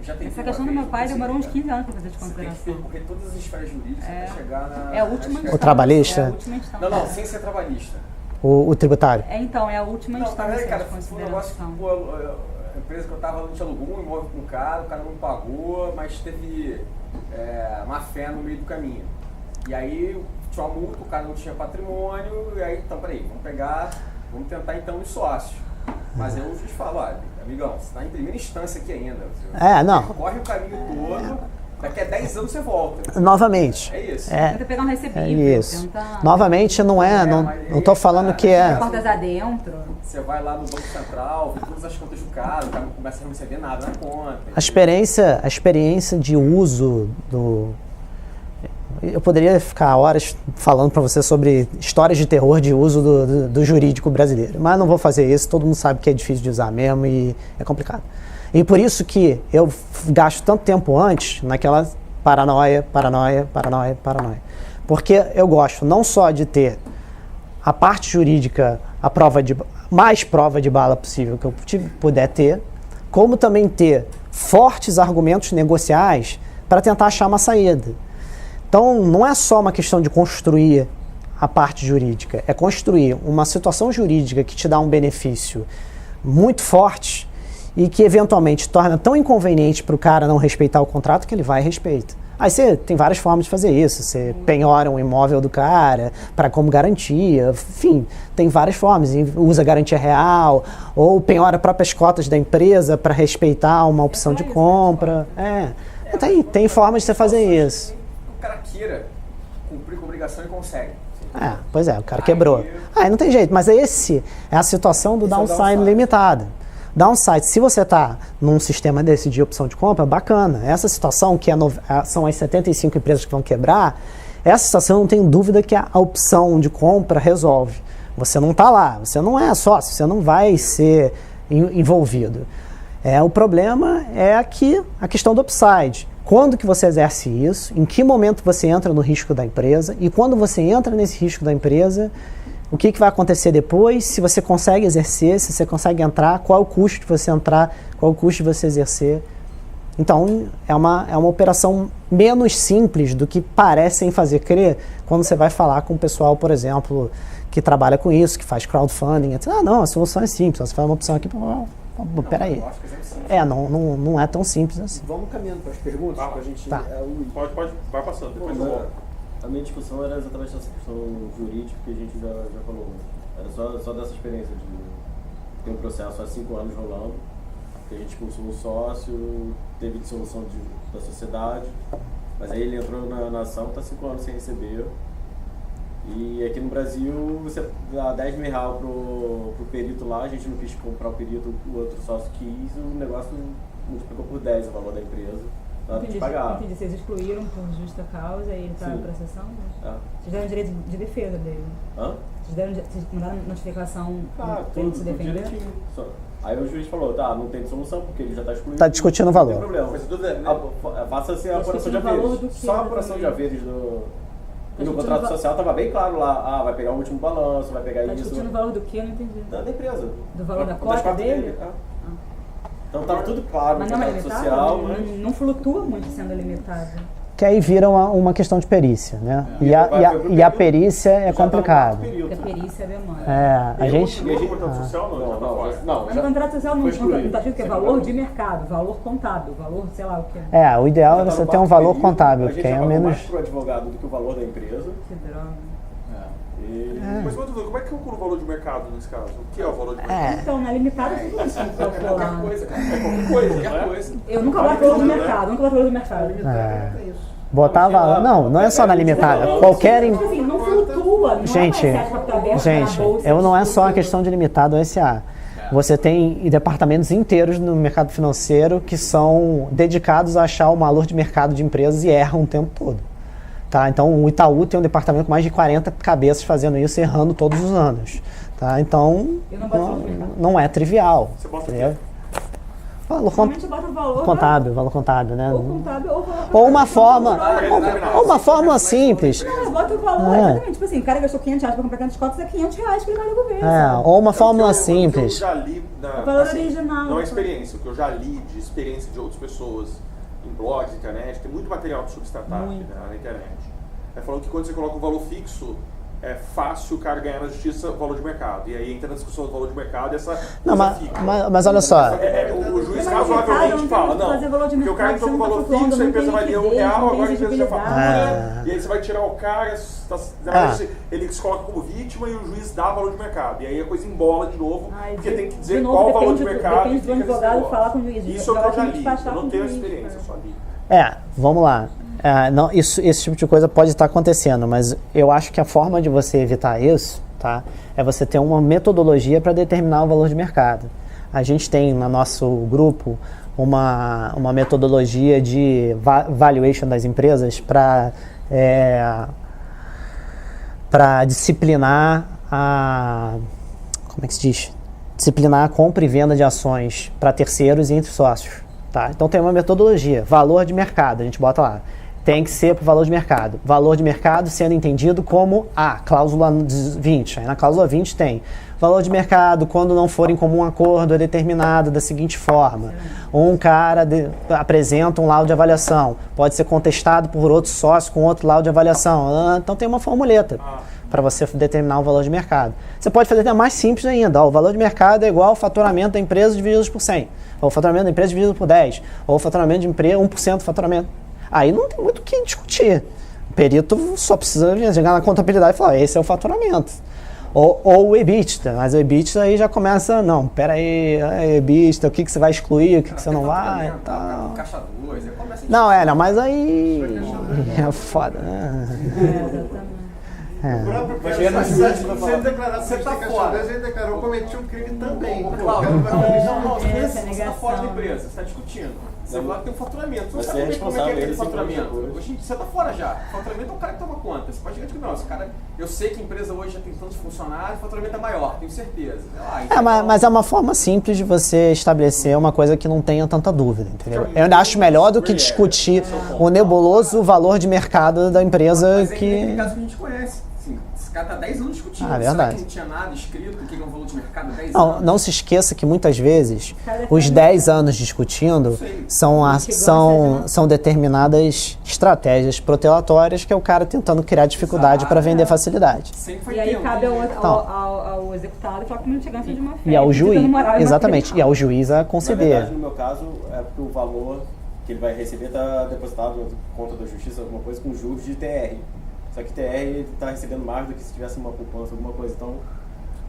S2: Essa questão do meu pai demorou uns 15 anos para fazer de consideração.
S6: Você tem que percorrer todas as esferas jurídicas até chegar na...
S2: É a última instância.
S3: O trabalhista?
S2: É a última instância.
S6: Não, sem ser trabalhista.
S3: O tributário?
S2: Então, é a última instância
S6: cara,
S2: de
S6: foi um negócio que a empresa que eu estava não tinha alugou um imóvel com o cara não pagou, mas teve má fé no meio do caminho. E aí tinha uma multa, o cara não tinha patrimônio, e aí, então, peraí, vamos tentar então os sócios. Mas aí o juiz fala, olha, amigão, você está em primeira instância aqui ainda.
S3: Não.
S6: Corre o caminho todo, daqui a 10 anos você volta.
S3: Novamente.
S6: É isso.
S2: Tenta pegar um recebível.
S3: É isso. Novamente, não estou falando que é...
S2: Portas adentro.
S6: Você vai lá no Banco Central, vê todas as contas do cara não começa a não receber nada na conta.
S3: A experiência de uso do... Eu poderia ficar horas falando para você sobre histórias de terror de uso do jurídico brasileiro, mas não vou fazer isso, todo mundo sabe que é difícil de usar mesmo e é complicado. E por isso que eu gasto tanto tempo antes naquela paranoia. Porque eu gosto não só de ter a parte jurídica, mais prova de bala possível que eu puder ter, como também ter fortes argumentos negociais para tentar achar uma saída. Então, não é só uma questão de construir a parte jurídica, é construir uma situação jurídica que te dá um benefício muito forte e que eventualmente torna tão inconveniente para o cara não respeitar o contrato que ele vai e respeita. Aí você tem várias formas de fazer isso, você penhora um imóvel do cara como garantia, enfim, tem várias formas, usa garantia real, ou penhora próprias cotas da empresa para respeitar uma opção de compra. Tem formas de você fazer isso.
S6: O cara queira cumprir com a obrigação e consegue.
S3: Pois é, o cara quebrou. Aí não tem jeito, mas é a situação do downside limitado. Downside, se você está num sistema desse de opção de compra, bacana. Essa situação, que são as 75 empresas que vão quebrar, essa situação não tenho dúvida que a opção de compra resolve. Você não está lá, você não é sócio, você não vai ser envolvido. O problema é aqui a questão do upside. Quando que você exerce isso, em que momento você entra no risco da empresa, e quando você entra nesse risco da empresa, o que vai acontecer depois, se você consegue exercer, se você consegue entrar, qual é o custo de você entrar, qual é o custo de você exercer. Então, é uma operação menos simples do que parecem fazer crer quando você vai falar com o pessoal, por exemplo, que trabalha com isso, que faz crowdfunding, etc. Não, a solução é simples, você faz uma opção aqui, Peraí.
S6: Eu acho que é simples.
S3: Não é tão simples assim.
S7: Vamos caminhando para as perguntas,
S4: Tá.
S7: para a gente...
S3: Tá.
S4: Pode, vai passando, depois eu volto.
S7: A minha discussão era exatamente essa questão jurídica que a gente já falou. Era só dessa experiência de ter um processo há 5 anos rolando, que a gente expulsou um sócio, teve dissolução da sociedade, mas aí ele entrou na ação, está 5 anos sem receber. E aqui no Brasil, você dá 10 mil reais pro perito lá, a gente não quis comprar o perito, o outro sócio quis, o negócio multiplicou por 10 o valor da empresa. Nada de pagar.
S2: Entendi, vocês excluíram por justa causa e ele entraram para a sessão? Vocês deram direito de defesa dele? Vocês mandaram notificação para ele se defender?
S7: Aí o juiz falou, não tem dissolução porque ele já está excluído.
S3: Está discutindo o valor.
S7: Não tem problema.
S4: Mas tudo é,
S7: Faça-se a apuração de haveres. Só a apuração de haveres E no contrato social estava bem claro lá, vai pegar o último balanço, vai pegar isso.
S2: Tá discutindo o valor do que? Eu não entendi.
S7: Da empresa.
S2: Do valor da cota dele?
S7: Então estava tudo claro no
S2: Mas não é
S7: contrato
S2: limitado?
S7: social, mas...
S2: Não flutua muito sendo limitado.
S3: Que aí vira uma questão de perícia, né? E a perícia é complicada.
S2: Porque a perícia é demora.
S3: A gente...
S4: E no contrato social não?
S2: Mas no contrato social não está escrito que é valor de mercado, valor contábil, valor sei lá o que.
S3: O ideal é você ter um valor contábil, que é menos...
S7: mais pro advogado do que o valor da empresa.
S2: Que droga.
S4: Mas como é que calcula o valor de mercado nesse caso? O que é o valor de mercado?
S2: Então, na limitada tudo isso calcular.
S4: Qualquer coisa.
S2: Eu nunca boto valor do mercado,
S3: Botar valor... Não é só na limitada. Qualquer...
S2: Assim, não flutua, não
S3: Gente, não é só a questão de limitado ou SA. Você tem departamentos inteiros no mercado financeiro que são dedicados a achar o valor de mercado de empresas e erram o tempo todo. Tá? Então, o Itaú tem um departamento com mais de 40 cabeças fazendo isso, errando todos os anos. Tá? Então, não é trivial.
S4: Você bota
S3: valor contábil, valor contábil, né?
S2: Ou contábil ou valor
S3: ou uma fórmula simples.
S2: Não, bota o valor, exatamente. Tipo assim, o cara gastou 500 reais para comprar tantas cotas, é 500 reais que ele vai no governo.
S3: Ou uma fórmula simples.
S4: O que eu já li,
S2: o valor original.
S4: Não é experiência, o que eu já li de experiência de outras pessoas em blogs, internet, tem muito material sobre startup na internet. Falando que quando você coloca um valor fixo, é fácil o cara ganhar na justiça o valor de mercado. E aí entra na discussão do valor de mercado e essa coisa fica.
S3: Mas olha só.
S4: O juiz razoavelmente fala, porque o cara entrou com o valor fixo, a empresa vai ganhar R$1, agora a empresa já fatura. E aí você vai tirar o cara, ele se coloca como vítima e o juiz dá valor de mercado. E aí a coisa embola de novo, porque tem que dizer qual o valor de mercado.
S2: Depende do advogado falar com o juiz.
S4: Isso é o que eu já li, eu não tenho experiência, só li.
S3: Vamos lá. Esse tipo de coisa pode estar acontecendo, mas eu acho que a forma de você evitar isso, tá, é você ter uma metodologia para determinar o valor de mercado. A gente tem no nosso grupo uma metodologia de valuation das empresas para disciplinar como é que se diz? Disciplinar a compra e venda de ações para terceiros e entre sócios. Tá? Então tem uma metodologia, valor de mercado, a gente bota lá. Tem que ser para o valor de mercado. Valor de mercado sendo entendido como a cláusula 20. Aí na cláusula 20 tem valor de mercado quando não for em comum acordo é determinado da seguinte forma. Um cara apresenta um laudo de avaliação. Pode ser contestado por outro sócio com outro laudo de avaliação. Então tem uma formuleta para você determinar o valor de mercado. Você pode fazer até mais simples ainda. O valor de mercado é igual ao faturamento da empresa dividido por 100. Ou o faturamento da empresa dividido por 10. Ou o faturamento de empresa, 1% do faturamento. Aí não tem muito o que discutir. O perito só precisa chegar na contabilidade e falar, esse é o faturamento. Ou o EBITDA, mas o EBITDA aí já começa, não, peraí, EBITDA, o que você vai excluir, o que você não vai, tal.
S6: Caixa 2, começa
S3: não, mas aí é foda, né?
S5: O próprio cara, sem declarar que você está fora, ele declarou cometi um crime também.
S6: Você está fora da empresa, você está discutindo. Você vai ter um faturamento. Você sabe como é que é esse faturamento. Hoje você está fora já. O faturamento é o cara que toma conta. Você pode dizer que não, esse cara, eu sei que a empresa hoje já tem tantos funcionários, o faturamento é maior, tenho certeza.
S3: Mas é uma forma simples de você estabelecer uma coisa que não tenha tanta dúvida, entendeu? Eu ainda acho melhor do que discutir o nebuloso valor de mercado da empresa
S6: Mas tem casos que a gente conhece. Assim, cara tá 10 anos discutindo.
S3: Ah, verdade.
S6: Será que não tinha nada escrito? O que é um valor de mercado? 10 anos?
S3: Não se esqueça que muitas vezes os 10 anos discutindo são determinadas estratégias protelatórias que é o cara tentando criar dificuldade para vender facilidade.
S6: Sempre
S2: E aí
S6: vai ter
S2: cabe
S3: Então.
S2: ao executado falar como integrança de uma fé.
S3: E ao juiz,
S2: moral e
S3: exatamente, e
S2: material.
S3: ao juiz a
S7: Na
S3: conceder.
S7: verdade, no meu caso, é porque o valor que ele vai receber está depositado na conta da justiça, alguma coisa, com juros de TR. Só que TR ele está recebendo mais do que se tivesse uma poupança, alguma coisa. Então,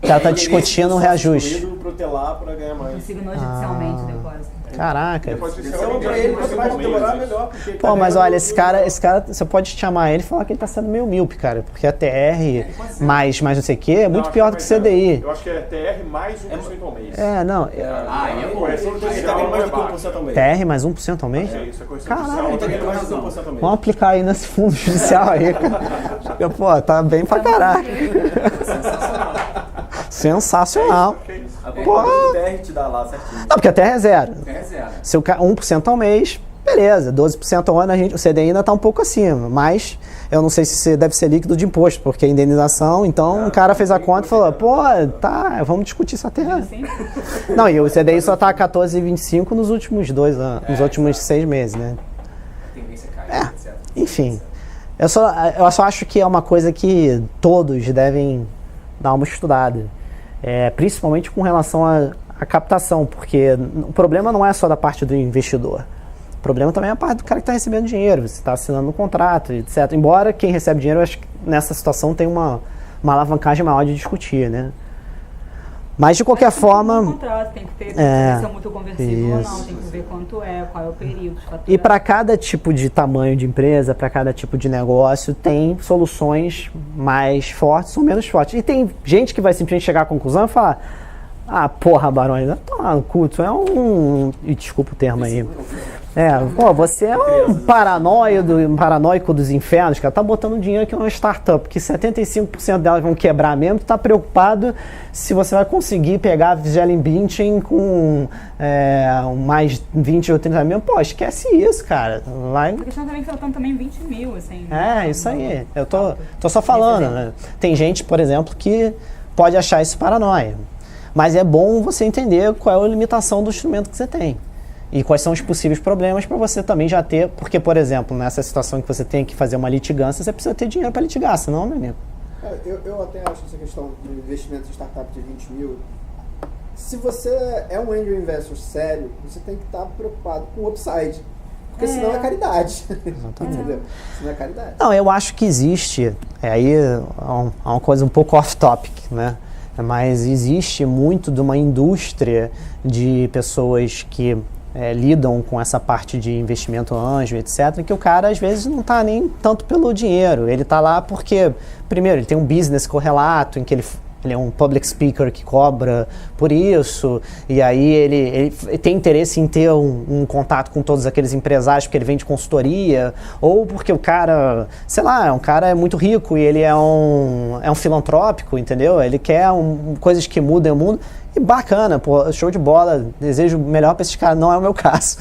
S3: O cara tá discutindo um reajuste.
S7: protelar para ganhar mais.
S2: Consignou judicialmente o depósito.
S3: Caraca.
S4: Depois disso,
S7: Então, para ele, quanto mais demorar, melhor. Porque ele
S3: Pô,
S7: tá
S3: mas
S7: ganhando
S3: olha, esse cara, você pode chamar ele e falar que ele tá sendo meio míope, cara. Porque a TR mais não sei o que é muito pior do que o CDI.
S4: Eu acho que é TR mais 1% ao mês.
S3: Não.
S4: Correção
S7: Ele tá
S4: judicial
S7: ganhando mais
S4: é
S7: do que
S4: baixa.
S7: 1% ao mês.
S3: TR mais 1% ao mês?
S4: É isso, é correção
S3: Caralho,
S4: judicial.
S7: Ele tá ganhando mais do que
S4: Razão.
S7: 1% ao mês.
S3: Vamos aplicar aí nesse fundo judicial aí, cara. Porque, pô, tá bem pra caraca. Sensacional.
S7: A
S3: Pô.
S7: poupança do TR te dá lá certinho.
S3: Não, porque a TR é zero.
S6: É zero.
S3: Se o 1% ao mês, beleza. 12% ao ano, o CDI ainda está um pouco acima. Mas eu não sei se deve ser líquido de imposto, porque é indenização. Então o cara fez a conta e falou, pô, tá, vamos discutir essa terra.
S2: Assim,
S3: Não, e o CDI só está a 14,25 nos últimos 2 anos, nos últimos 6 meses, né?
S6: Tendência a cair, etc.
S3: Enfim, eu só acho que é uma coisa que todos devem dar uma estudada. Principalmente com relação à captação, porque o problema não é só da parte do investidor. O problema também é a parte do cara que está recebendo dinheiro, você está assinando um contrato, etc. Embora quem recebe dinheiro, eu acho que nessa situação tem uma alavancagem maior de discutir, né? Mas de qualquer forma...
S2: Tem que ter um contrato, tem que ter se é muito conversível ou não, tem que ver quanto é, qual é o período.
S3: E para cada tipo de tamanho de empresa, para cada tipo de negócio, tem soluções mais fortes ou menos fortes. E tem gente que vai simplesmente chegar à conclusão e falar: ah, porra, Barões, toma no cu, tu é um... E desculpa o termo aí. Pô, você é um paranoico dos infernos, cara. Tá botando dinheiro aqui numa startup, que 75% delas vão quebrar mesmo. Tu tá preocupado se você vai conseguir pegar a Vigelin Bündchen com mais 20 ou 30 mil. Pô, esquece isso, cara. Vai...
S2: A questão também que faltando também 20 mil, assim.
S3: Isso aí. Eu tô só falando, né? Tem gente, por exemplo, que pode achar isso paranoia. Mas é bom você entender qual é a limitação do instrumento que você tem. E quais são os possíveis problemas para você também já ter... Porque, por exemplo, nessa situação que você tem que fazer uma litigância, você precisa ter dinheiro para litigar, senão, meu amigo.
S5: Eu até acho essa questão de investimento em startup de 20 mil. Se você é um angel investor sério, você tem que estar preocupado com o upside. Porque senão é caridade. Entendeu? Senão é caridade.
S3: Não, eu acho que existe. Aí é uma coisa um pouco off-topic, né? Mas existe muito de uma indústria de pessoas que lidam com essa parte de investimento anjo, etc., que o cara às vezes não está nem tanto pelo dinheiro, ele está lá porque, primeiro, ele tem um business correlato, em que ele é um public speaker que cobra por isso, e aí ele tem interesse em ter um contato com todos aqueles empresários porque ele vende consultoria, ou porque o cara, sei lá, um cara é muito rico e ele é um filantrópico, entendeu? Ele quer coisas que mudem o mundo. E bacana, pô, show de bola, desejo melhor para esses caras, não é o meu caso,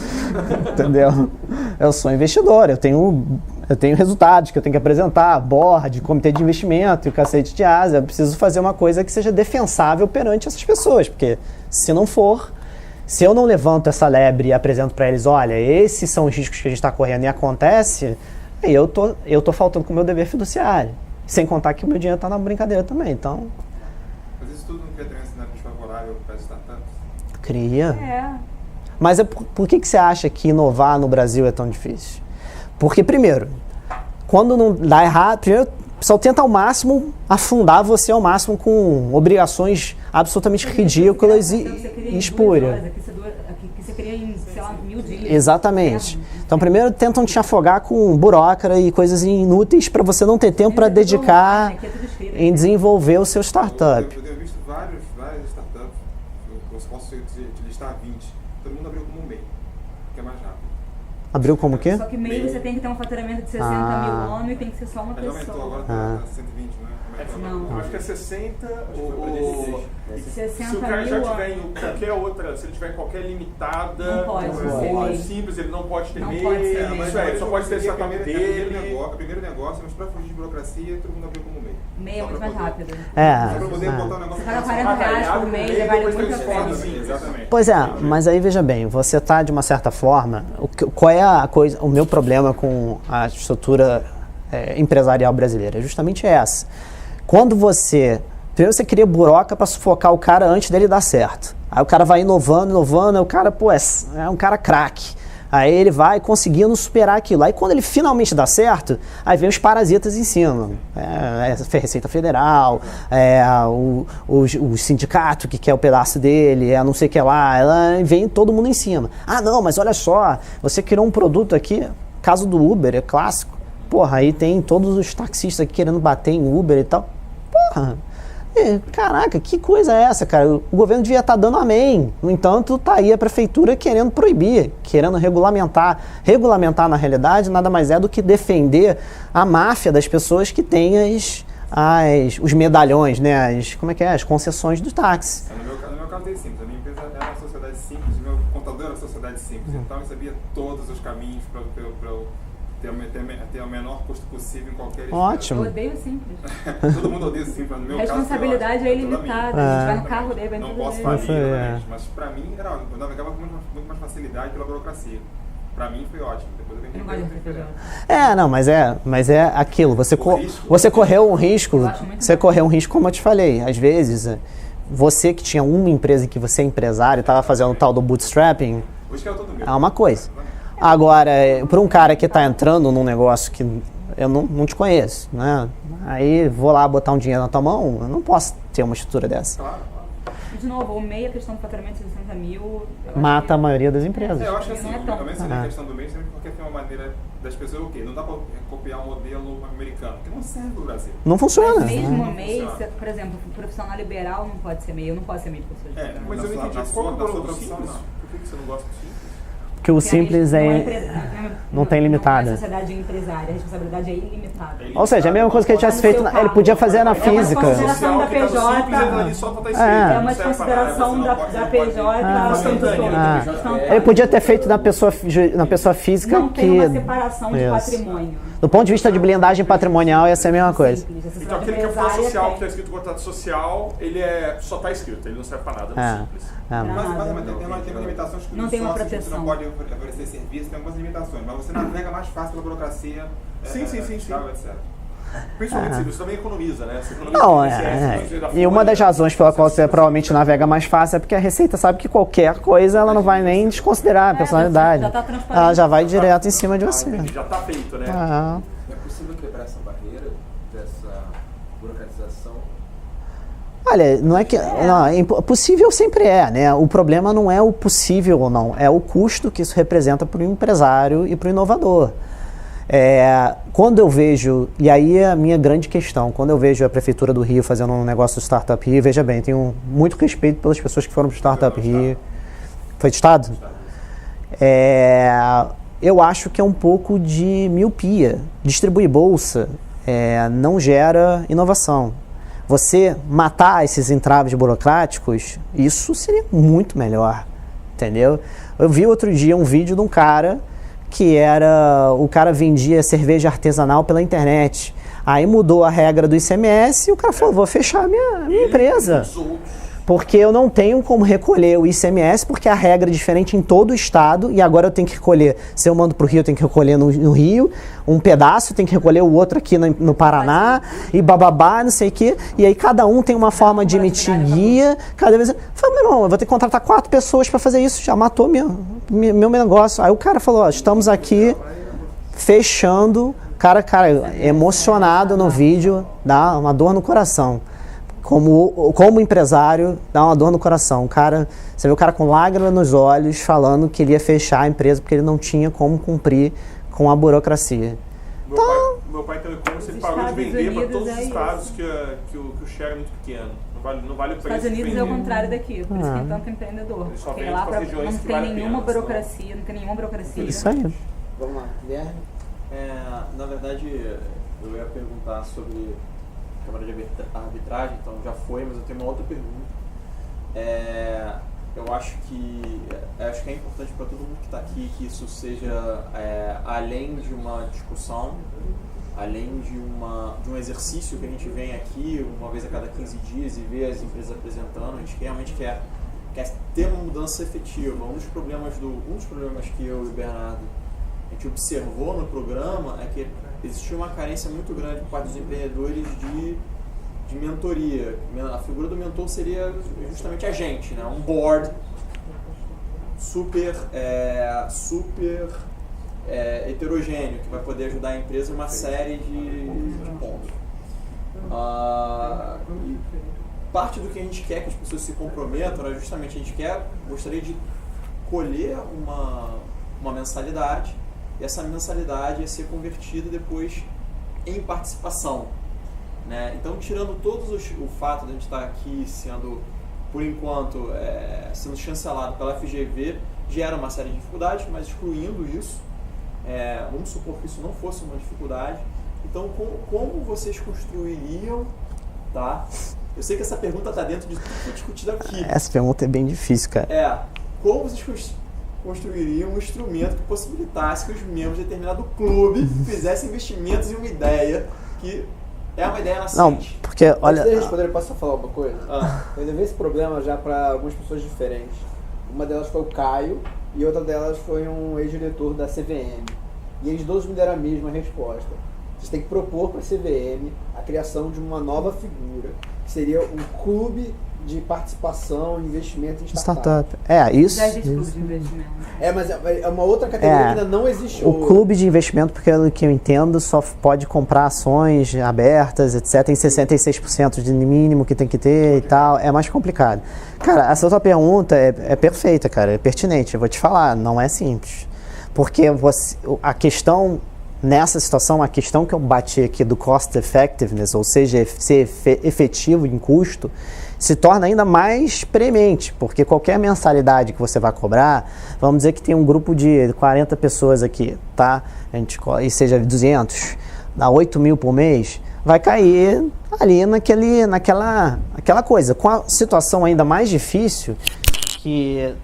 S3: entendeu? Eu sou investidor, eu tenho resultados que eu tenho que apresentar, board, comitê de investimento e o cacete de asa, eu preciso fazer uma coisa que seja defensável perante essas pessoas, porque se não for, se eu não levanto essa lebre e apresento para eles, olha, esses são os riscos que a gente está correndo e acontece, aí eu tô faltando com o meu dever fiduciário, sem contar que o meu dinheiro está na brincadeira também, então...
S8: Mas isso tudo não cria também um cenário desfavorável para as startups?
S3: Cria. Mas por que você acha que inovar no Brasil é tão difícil? Porque, primeiro, quando não dá errado, primeiro, o pessoal tenta ao máximo afundar você ao máximo com obrigações absolutamente ridículas e espúrias.
S2: Que você cria em, sei lá, 1000 dias.
S3: Exatamente. Então, primeiro, tentam te afogar com burocracia e coisas inúteis para você não ter tempo para dedicar em desenvolver o seu startup.
S8: Eu tenho visto várias startups, eu posso te listar 20, todo mundo abriu como um MEI, que é mais rápido.
S3: Abriu como o quê?
S2: Só que MEI você tem que ter um faturamento de 60 mil ano e tem que ser só uma
S8: Mas aumentou,
S2: pessoa.
S8: agora tá 120, né?
S2: Não.
S4: Acho que é 60
S2: 60
S4: se o cara
S2: mil
S4: já
S2: ano.
S4: tiver em qualquer outra, se ele tiver em qualquer limitada,
S2: Não pode
S3: ser
S4: ou
S3: MEI.
S4: simples, ele não pode ter
S2: Não
S4: MEI,
S2: pode ser MEI.
S4: isso é, ele só pode ter essa
S8: primeiro
S4: dele.
S8: negócio, primeiro negócio, mas pra fugir de burocracia, todo mundo abriu como MEI.
S2: MEI é
S8: Só
S2: muito
S8: pra
S2: mais
S8: poder-
S2: rápido.
S8: Só pra poder
S3: É.
S8: botar o negócio
S2: Você paga
S8: pra
S2: 40 reais por mês, já vale muito a pena.
S4: Sim, exatamente.
S3: Pois é, mas aí veja bem, você tá de uma certa forma, qual é a coisa, o meu problema com a estrutura empresarial brasileira? É justamente essa. Quando primeiro você cria buroca para sufocar o cara antes dele dar certo. Aí o cara vai inovando, aí o cara, pô, é um cara craque. Aí ele vai conseguindo superar aquilo. Aí quando ele finalmente dá certo, aí vem os parasitas em cima. Receita Federal, o sindicato que quer o pedaço dele, não sei o que lá. Vem todo mundo em cima. Ah, não, mas olha só, você criou um produto aqui, caso do Uber, é clássico. Porra, aí tem todos os taxistas aqui querendo bater em Uber e tal. Porra, caraca, que coisa é essa, cara? O governo devia estar dando amém. No entanto, tá aí a prefeitura querendo proibir, querendo regulamentar. Regulamentar, na realidade, nada mais é do que defender a máfia das pessoas que têm os medalhões, né? As concessões do táxi.
S8: No meu caso é simples, a minha empresa era uma sociedade simples, o meu contador era uma sociedade simples, então eu sabia todos os caminhos para eu ter o menor custo possível em qualquer estado.
S3: Ótimo.
S2: Eu odeio simples.
S8: Todo mundo odeia simples, no meu
S2: A responsabilidade
S8: caso
S2: é ilimitada. A gente vai no carro dele, vai
S8: não
S2: tudo
S8: posso
S2: dele.
S8: falir, realmente, mas pra mim eu navegava com muito mais facilidade pela burocracia. Pra mim foi ótimo. Depois eu
S2: Eu não gosto de refrigerante.
S3: Mas é aquilo. Você correu um risco. Você correu um risco, como eu te falei. Às vezes, você que tinha uma empresa em que você é empresário, estava fazendo o tal do bootstrapping, é uma coisa. Agora, para um cara que está entrando num negócio que eu não te conheço, né? Aí vou lá botar um dinheiro na tua mão, eu não posso ter uma estrutura dessa.
S8: Claro.
S2: De novo, o MEI, a questão do faturamento de 60 mil...
S3: Mata a maioria das empresas.
S8: Eu acho que assim,
S2: Não é tão.
S8: também seria a questão do MEI, porque tem uma maneira das pessoas, não dá pra copiar um modelo americano, porque não serve pro Brasil.
S3: não funciona.
S2: Mas mesmo MEI, por exemplo, profissional liberal não pode ser MEI. Eu não posso ser MEI de pessoas liberadas.
S4: Mas eu não entendi,
S8: na
S4: qual é o
S8: sua
S4: problema do
S8: profissão,
S4: simples?
S8: não.
S4: Por que você não gosta do simples?
S3: Porque o simples não tem limitada.
S2: Não é sociedade empresária, a responsabilidade é ilimitada.
S3: Ou seja, é a mesma coisa que ele tivesse feito, ele podia fazer na física.
S2: consideração da PJ. É uma desconsideração da PJ.
S3: Ele podia ter feito na pessoa física
S2: Não tem uma separação de patrimônio.
S3: Do ponto de vista de blindagem patrimonial, ia ser a mesma coisa.
S4: Então aquele capital social que está escrito contrato social, ele só está escrito, ele não serve para nada, no simples.
S8: Mas tem limitações que
S2: Não tem uma proteção.
S8: você não pode oferecer serviço, tem algumas limitações, mas você navega mais fácil pela burocracia.
S4: Sim.
S8: Etc.
S4: Principalmente se você também economiza, né? Você economiza
S3: Não,
S4: ICS, da
S3: E uma
S4: folha.
S3: das razões pela qual você provavelmente navega mais fácil é porque a Receita sabe que qualquer coisa ela não vai nem desconsiderar a personalidade.
S2: já tá transparente.
S3: Ela já vai direto em cima de você.
S4: Já está feito, né?
S6: É possível quebrar essa barreira dessa burocratização?
S3: Olha, não é que. Não, possível sempre é, né? O problema não é o possível ou não, é o custo que isso representa para o empresário e para o inovador. Quando eu vejo, e aí é a minha grande questão, quando eu vejo a Prefeitura do Rio fazendo um negócio do Startup Rio, veja bem, tenho muito respeito pelas pessoas que foram para o Startup Rio. Foi de Estado? Eu acho que é um pouco de miopia. Distribuir bolsa não gera inovação. Você matar esses entraves burocráticos, isso seria muito melhor, entendeu? Eu vi outro dia um vídeo de um cara o cara vendia cerveja artesanal pela internet. Aí mudou a regra do ICMS e o cara falou, vou fechar a minha empresa. Porque eu não tenho como recolher o ICMS, porque a regra é diferente em todo o estado, e agora eu tenho que recolher, se eu mando para o Rio, eu tenho que recolher no Rio, um pedaço, eu tenho que recolher o outro aqui no Paraná, e bababá, não sei o quê, e aí cada um tem uma forma de emitir guia, cada vez... Eu falei, meu irmão, eu vou ter que contratar 4 pessoas para fazer isso, já matou meu negócio. Aí o cara falou, estamos aqui fechando, cara, emocionado no vídeo, dá uma dor no coração. Como empresário, dá uma dor no coração. Você vê o cara com lágrimas nos olhos falando que ele ia fechar a empresa porque ele não tinha como cumprir com a burocracia.
S4: Meu pai tem e-commerce, ele parou de vender para todos os estados que o share é muito pequeno. Não vale o preço.
S2: Estados Unidos é o contrário daqui, por isso que tem tanto empador. Porque lá não tem nenhuma burocracia,
S3: Isso aí.
S5: Vamos lá, Guilherme.
S9: Na verdade, eu ia perguntar sobre Câmara de Arbitragem, então já foi, mas eu tenho uma outra pergunta. Eu acho que é importante para todo mundo que está aqui que isso seja além de uma discussão, além de um exercício que a gente vem aqui uma vez a cada 15 dias e vê as empresas apresentando. A gente realmente quer ter uma mudança efetiva. Um dos problemas que eu e o Bernardo a gente observou no programa é que existia uma carência muito grande por parte dos empreendedores de mentoria. A figura do mentor seria justamente a gente, né? Um board super heterogêneo, que vai poder ajudar a empresa em uma série de pontos. E parte do que a gente quer que as pessoas se comprometam é justamente gostaria de colher uma mensalidade, e essa mensalidade ia ser convertida depois em participação. Né? Então, tirando o fato de a gente estar aqui sendo, por enquanto, sendo chancelado pela FGV, gera uma série de dificuldades, mas excluindo isso, vamos supor que isso não fosse uma dificuldade. Então, como vocês construiriam, tá? Eu sei que essa pergunta está dentro de tudo que foi discutido aqui.
S3: Essa pergunta é bem difícil, cara.
S9: Como vocês construiriam um instrumento que possibilitasse que os membros de determinado clube fizessem investimentos em uma ideia que é uma ideia nascente?
S3: Não, porque, olha...
S5: Antes de responder, posso só falar uma coisa? Eu levei esse problema já para algumas pessoas diferentes. Uma delas foi o Caio e outra delas foi um ex-diretor da CVM. E eles dois me deram a mesma resposta. Vocês têm que propor para a CVM a criação de uma nova figura, que seria um clube de participação e investimento em startup.
S3: Isso.
S2: Já existe clube de investimento.
S5: Mas é uma outra categoria que ainda não existe hoje.
S3: O clube de investimento, porque pelo que eu entendo, só pode comprar ações abertas, etc. Tem 66% de mínimo que tem que ter e tal. É mais complicado. Cara, essa tua pergunta é perfeita, cara. É pertinente. Eu vou te falar, não é simples. Porque a questão... Nessa situação, a questão que eu bati aqui do cost effectiveness, ou seja, ser efetivo em custo, se torna ainda mais premente, porque qualquer mensalidade que você vai cobrar, vamos dizer que tem um grupo de 40 pessoas aqui, tá? E seja 200, dá 8 mil por mês, vai cair ali naquela coisa. Com a situação ainda mais difícil, que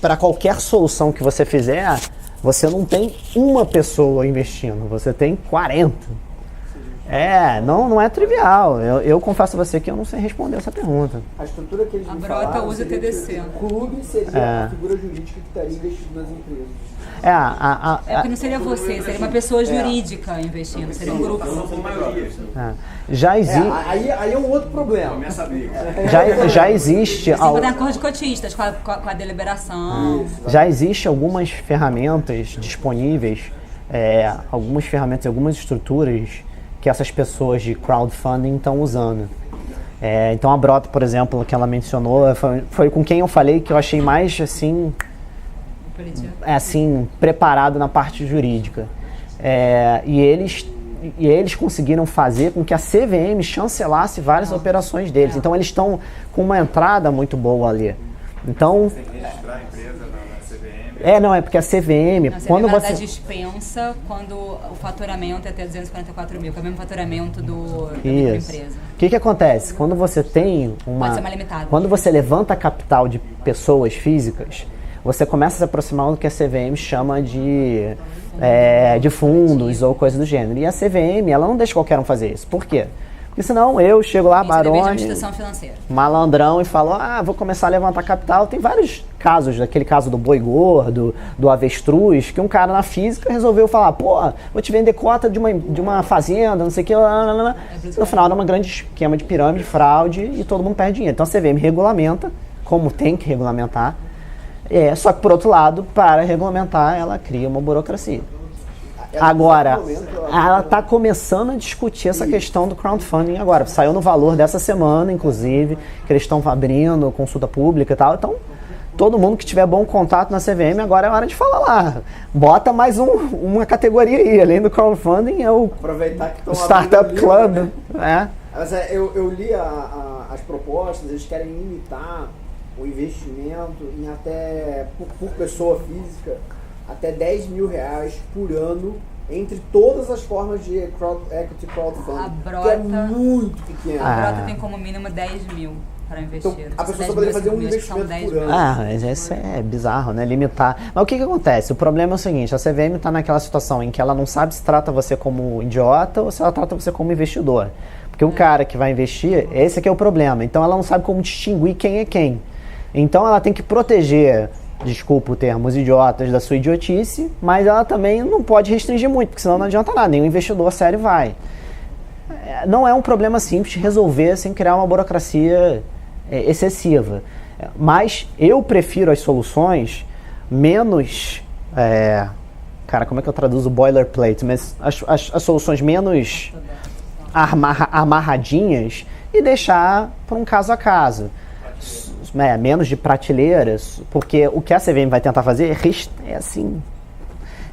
S3: para qualquer solução que você fizer, você não tem uma pessoa investindo, você tem 40. Não é trivial. Eu confesso a você que eu não sei responder essa pergunta.
S5: A estrutura que eles me
S2: Brota
S5: falaram
S2: usa
S5: seria
S2: TDC.
S5: que o clube seria a figura jurídica que estaria investindo nas empresas.
S2: Porque não seria você, seria uma pessoa jurídica investindo, seria um grupo.
S3: Já existe.
S5: Aí é um outro problema.
S3: Já existe.
S2: Você tem que dar cor de cotistas com a deliberação.
S3: Já existe algumas ferramentas disponíveis, algumas ferramentas, algumas estruturas que essas pessoas de crowdfunding estão usando. Então a Brota, por exemplo, que ela mencionou, foi com quem eu falei que eu achei mais assim preparado na parte jurídica. E eles conseguiram fazer com que a CVM chancelasse várias operações deles. Então eles estão com uma entrada muito boa ali. Então,
S8: tem que registrar a empresa na CVM.
S3: Não, é porque a CVM, quando você...
S2: da dispensa quando o faturamento é até 244 mil, que é o mesmo faturamento da microempresa.
S3: O que acontece? Quando você tem
S2: Pode ser mais limitado.
S3: Quando você levanta capital de pessoas físicas, você começa a se aproximar do que a CVM chama de fundos ou coisa do gênero. E a CVM, ela não deixa qualquer um fazer isso. Por quê? Porque senão eu chego lá, Barone, malandrão, e falo, vou começar a levantar capital. Tem vários casos, daquele caso do boi gordo, do avestruz, que um cara na física resolveu falar, vou te vender cota de uma fazenda, não sei o que, no final era um grande esquema de pirâmide, fraude, e todo mundo perde dinheiro. Então a CVM regulamenta, como tem que regulamentar, só que por outro lado, para regulamentar, ela cria uma burocracia. Agora, ela está começando a discutir essa questão do crowdfunding agora. Saiu no Valor dessa semana, inclusive, que eles estão abrindo consulta pública e tal. Então, todo mundo que tiver bom contato na CVM, agora é hora de falar lá. Bota mais uma categoria aí. Além do crowdfunding, é o Startup Club.
S5: Mas eu li as propostas, eles querem limitar o investimento em até por pessoa física até R$10 mil por ano entre todas as formas de equity crowdfunding.
S2: A Brota,
S5: que é muito pequeno.
S2: A Brota tem como mínimo 10 mil para investir.
S5: Então, a pessoa só poderia fazer um investimento por ano.
S3: Mas isso é bizarro, né? Limitar. Mas o que acontece? O problema é o seguinte, a CVM está naquela situação em que ela não sabe se trata você como idiota ou se ela trata você como investidor. Porque o cara que vai investir, esse aqui é o problema. Então ela não sabe como distinguir quem é quem. Então ela tem que proteger, desculpa o termo, os idiotas da sua idiotice, mas ela também não pode restringir muito, porque senão não adianta nada, nenhum investidor sério vai. Não é um problema simples de resolver sem criar uma burocracia excessiva. Mas eu prefiro as soluções menos... cara, como é que eu traduzo boilerplate? Mas as soluções menos amarradinhas e deixar para um caso a caso. Menos de prateleiras, porque o que a CVM vai tentar fazer é assim,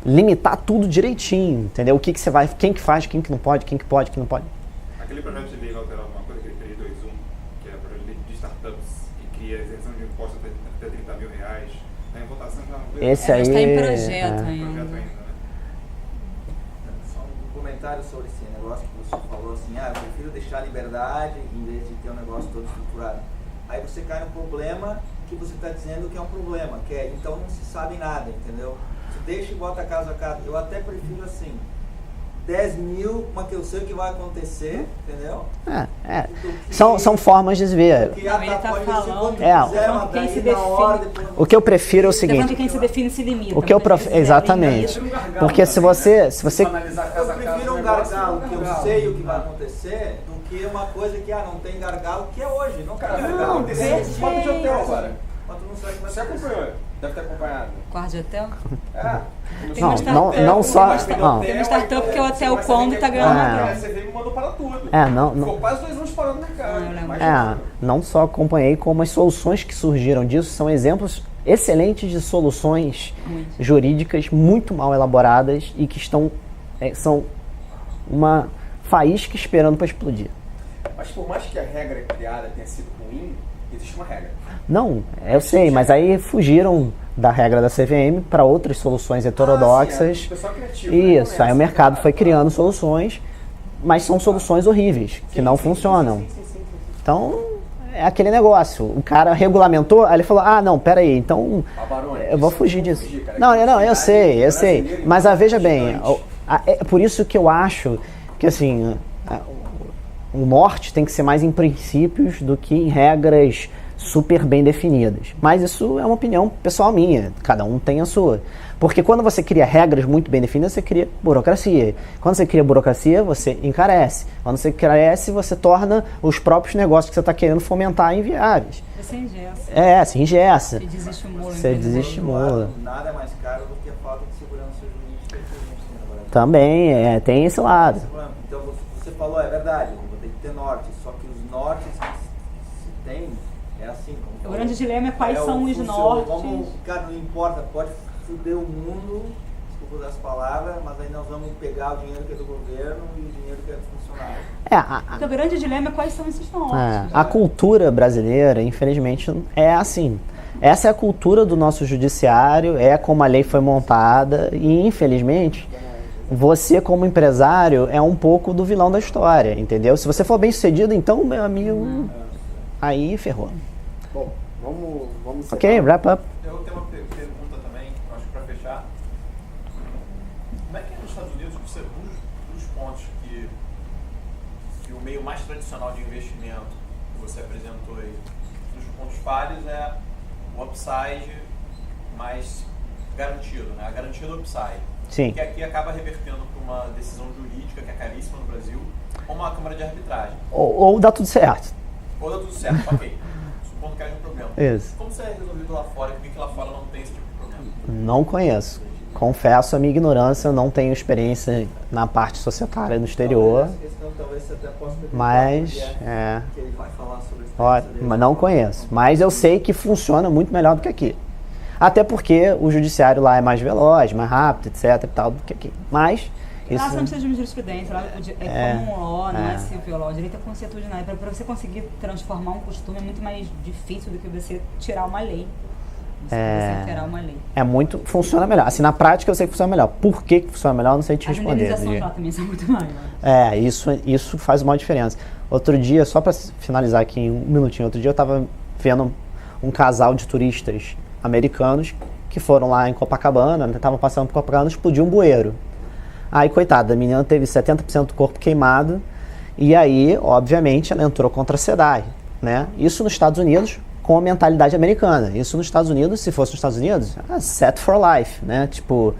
S3: limitar tudo direitinho, entendeu? O que você vai, quem que faz, quem que não pode, quem que pode, quem não pode.
S8: Aquele projeto de lei vai alterar alguma coisa, aquele 321, que é o projeto de startups e cria isenção de impostos até R$30 mil. Está em votação já.
S3: Esse aí
S2: está em projeto ainda.
S10: Só um comentário sobre esse negócio que você falou assim, eu prefiro deixar a liberdade em vez de ter um negócio todo estruturado. Aí você cai no problema que você está dizendo que é um problema, que é, então não se sabe nada, entendeu? Você deixa e bota caso a caso. Eu até prefiro assim, 10 mil, mas que eu sei o que vai acontecer, entendeu?
S3: São formas de ver.
S2: Ele está falando
S10: quem se
S3: define. O que eu prefiro é o seguinte.
S2: Quem se define se limita.
S3: O que eu exatamente. Porque se você
S10: eu prefiro um gargalo que eu sei o que vai acontecer do que uma coisa que não tem gargalo, que é hoje, não tem gargalo.
S6: Quanto de hotel agora?
S10: Quanto não sabe
S6: Você acompanhou? Deve ter acompanhado.
S2: Quarto de hotel?
S3: Não só.
S2: Tem uma startup que é o Hotel Combo e está ganhando.
S6: A CVM me mandou para tudo.
S3: Ficou
S6: quase 2 anos parando no mercado.
S3: Não só acompanhei, como as soluções que surgiram disso são exemplos excelentes de soluções jurídicas muito mal elaboradas e que são uma faísca esperando para explodir.
S6: Mas por mais que a regra criada tenha sido ruim, existe uma regra.
S3: Não, eu sei, mas aí fugiram da regra da CVM para outras soluções heterodoxas.
S6: O pessoal criativo,
S3: isso, aí o mercado foi criando soluções, mas são soluções horríveis, que não funcionam. Então, é aquele negócio, o cara regulamentou, aí ele falou, não, peraí, então eu vou fugir disso. Não, eu sei, mas veja bem, é por isso que eu acho que assim, o norte tem que ser mais em princípios do que em regras super bem definidas. Mas isso é uma opinião pessoal minha, cada um tem a sua. Porque quando você cria regras muito bem definidas, você cria burocracia. Quando você cria burocracia, você encarece. Quando você encarece, você torna os próprios negócios que você está querendo fomentar inviáveis.
S2: Você engessa.
S3: Se engessa.
S2: Você desestimula.
S10: Nada é mais caro do que a falta de segurança jurídica que a gente tem agora.
S3: Também, tem esse lado.
S10: Então, você falou, é verdade, vou ter que ter norte, só que os nortes que se tem, é assim.
S2: O grande dilema é quais são os nortes.
S10: Cara, não importa, pode fuder o mundo, desculpa usar as palavras, mas aí nós vamos pegar o dinheiro que é do governo e o dinheiro que é do funcionário.
S2: Então, o grande dilema é quais são esses nortes.
S3: A cultura brasileira, infelizmente, é assim. Essa é a cultura do nosso judiciário, é como a lei foi montada e, infelizmente, você como empresário é um pouco do vilão da história, entendeu? Se você for bem sucedido, então, meu amigo, aí ferrou.
S5: Bom, vamos
S3: Ok, wrap up.
S4: Eu tenho uma pergunta também, acho que para fechar. Como é que é nos Estados Unidos, você, um dos pontos que o meio mais tradicional de investimento que você apresentou aí, um dos pontos falhos é o upside mais garantido, né? A garantia do upside.
S3: Sim.
S4: Que aqui acaba revertendo para uma decisão jurídica que é caríssima no Brasil, ou uma câmara de arbitragem.
S3: Ou dá tudo certo.
S4: Ou dá tudo certo, ok. Supondo que haja um problema.
S3: Isso.
S4: Como você é resolvido lá fora? Por que lá fora não tem esse tipo de problema?
S3: Não conheço. Confesso a minha ignorância, eu não tenho experiência na parte societária no exterior. Mas,
S10: que ele vai falar sobre
S3: mas não conheço. Mas eu sei que funciona muito melhor do que aqui. Até porque o judiciário lá é mais veloz, mais rápido, etc. e tal, do que aqui. Mas
S2: Lá você não precisa de uma jurisprudência, lá é common law, não é civil law. Direito é consuetudinário. Para você conseguir transformar um costume é muito mais difícil do que você tirar uma lei. Você alterar uma lei.
S3: Funciona melhor. Assim, na prática eu sei que funciona melhor. Por que funciona melhor, eu não sei te responder.
S2: As indenizações lá também são muito maiores.
S3: Isso faz uma diferença. Outro dia, só para finalizar aqui em um minutinho, outro dia eu estava vendo um casal de turistas americanos que foram lá em Copacabana, estavam passando por Copacabana, explodiu um bueiro. Aí, coitada, a menina teve 70% do corpo queimado e aí, obviamente, ela entrou contra a SEDAI, né? Isso nos Estados Unidos, com a mentalidade americana. Isso nos Estados Unidos, se fosse nos Estados Unidos, set for life, né? Tipo,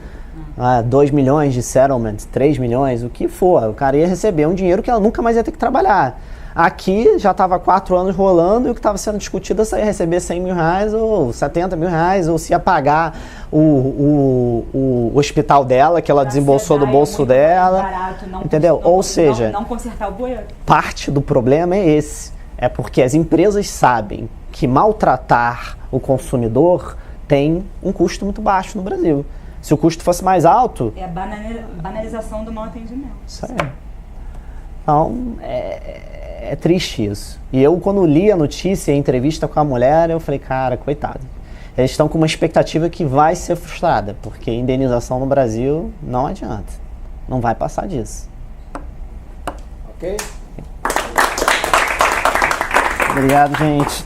S3: 2 milhões de settlement, 3 milhões, o que for. O cara ia receber um dinheiro que ela nunca mais ia ter que trabalhar. Aqui já estava 4 anos rolando e o que estava sendo discutido é se ia receber 100 mil reais ou 70 mil reais, ou se ia pagar o hospital dela, que ela desembolsou do bolso dela.
S2: Barato,
S3: entendeu? Ou seja,
S2: não consertar o bueiro.
S3: Parte do problema é esse. É porque as empresas sabem que maltratar o consumidor tem um custo muito baixo no Brasil. Se o custo fosse mais alto...
S2: É a banalização do mau atendimento.
S3: Isso aí. Então, é triste isso. E eu, quando li a notícia e a entrevista com a mulher, eu falei, cara, coitado. Eles estão com uma expectativa que vai ser frustrada, porque indenização no Brasil não adianta. Não vai passar disso.
S5: Ok?
S3: Obrigado, gente.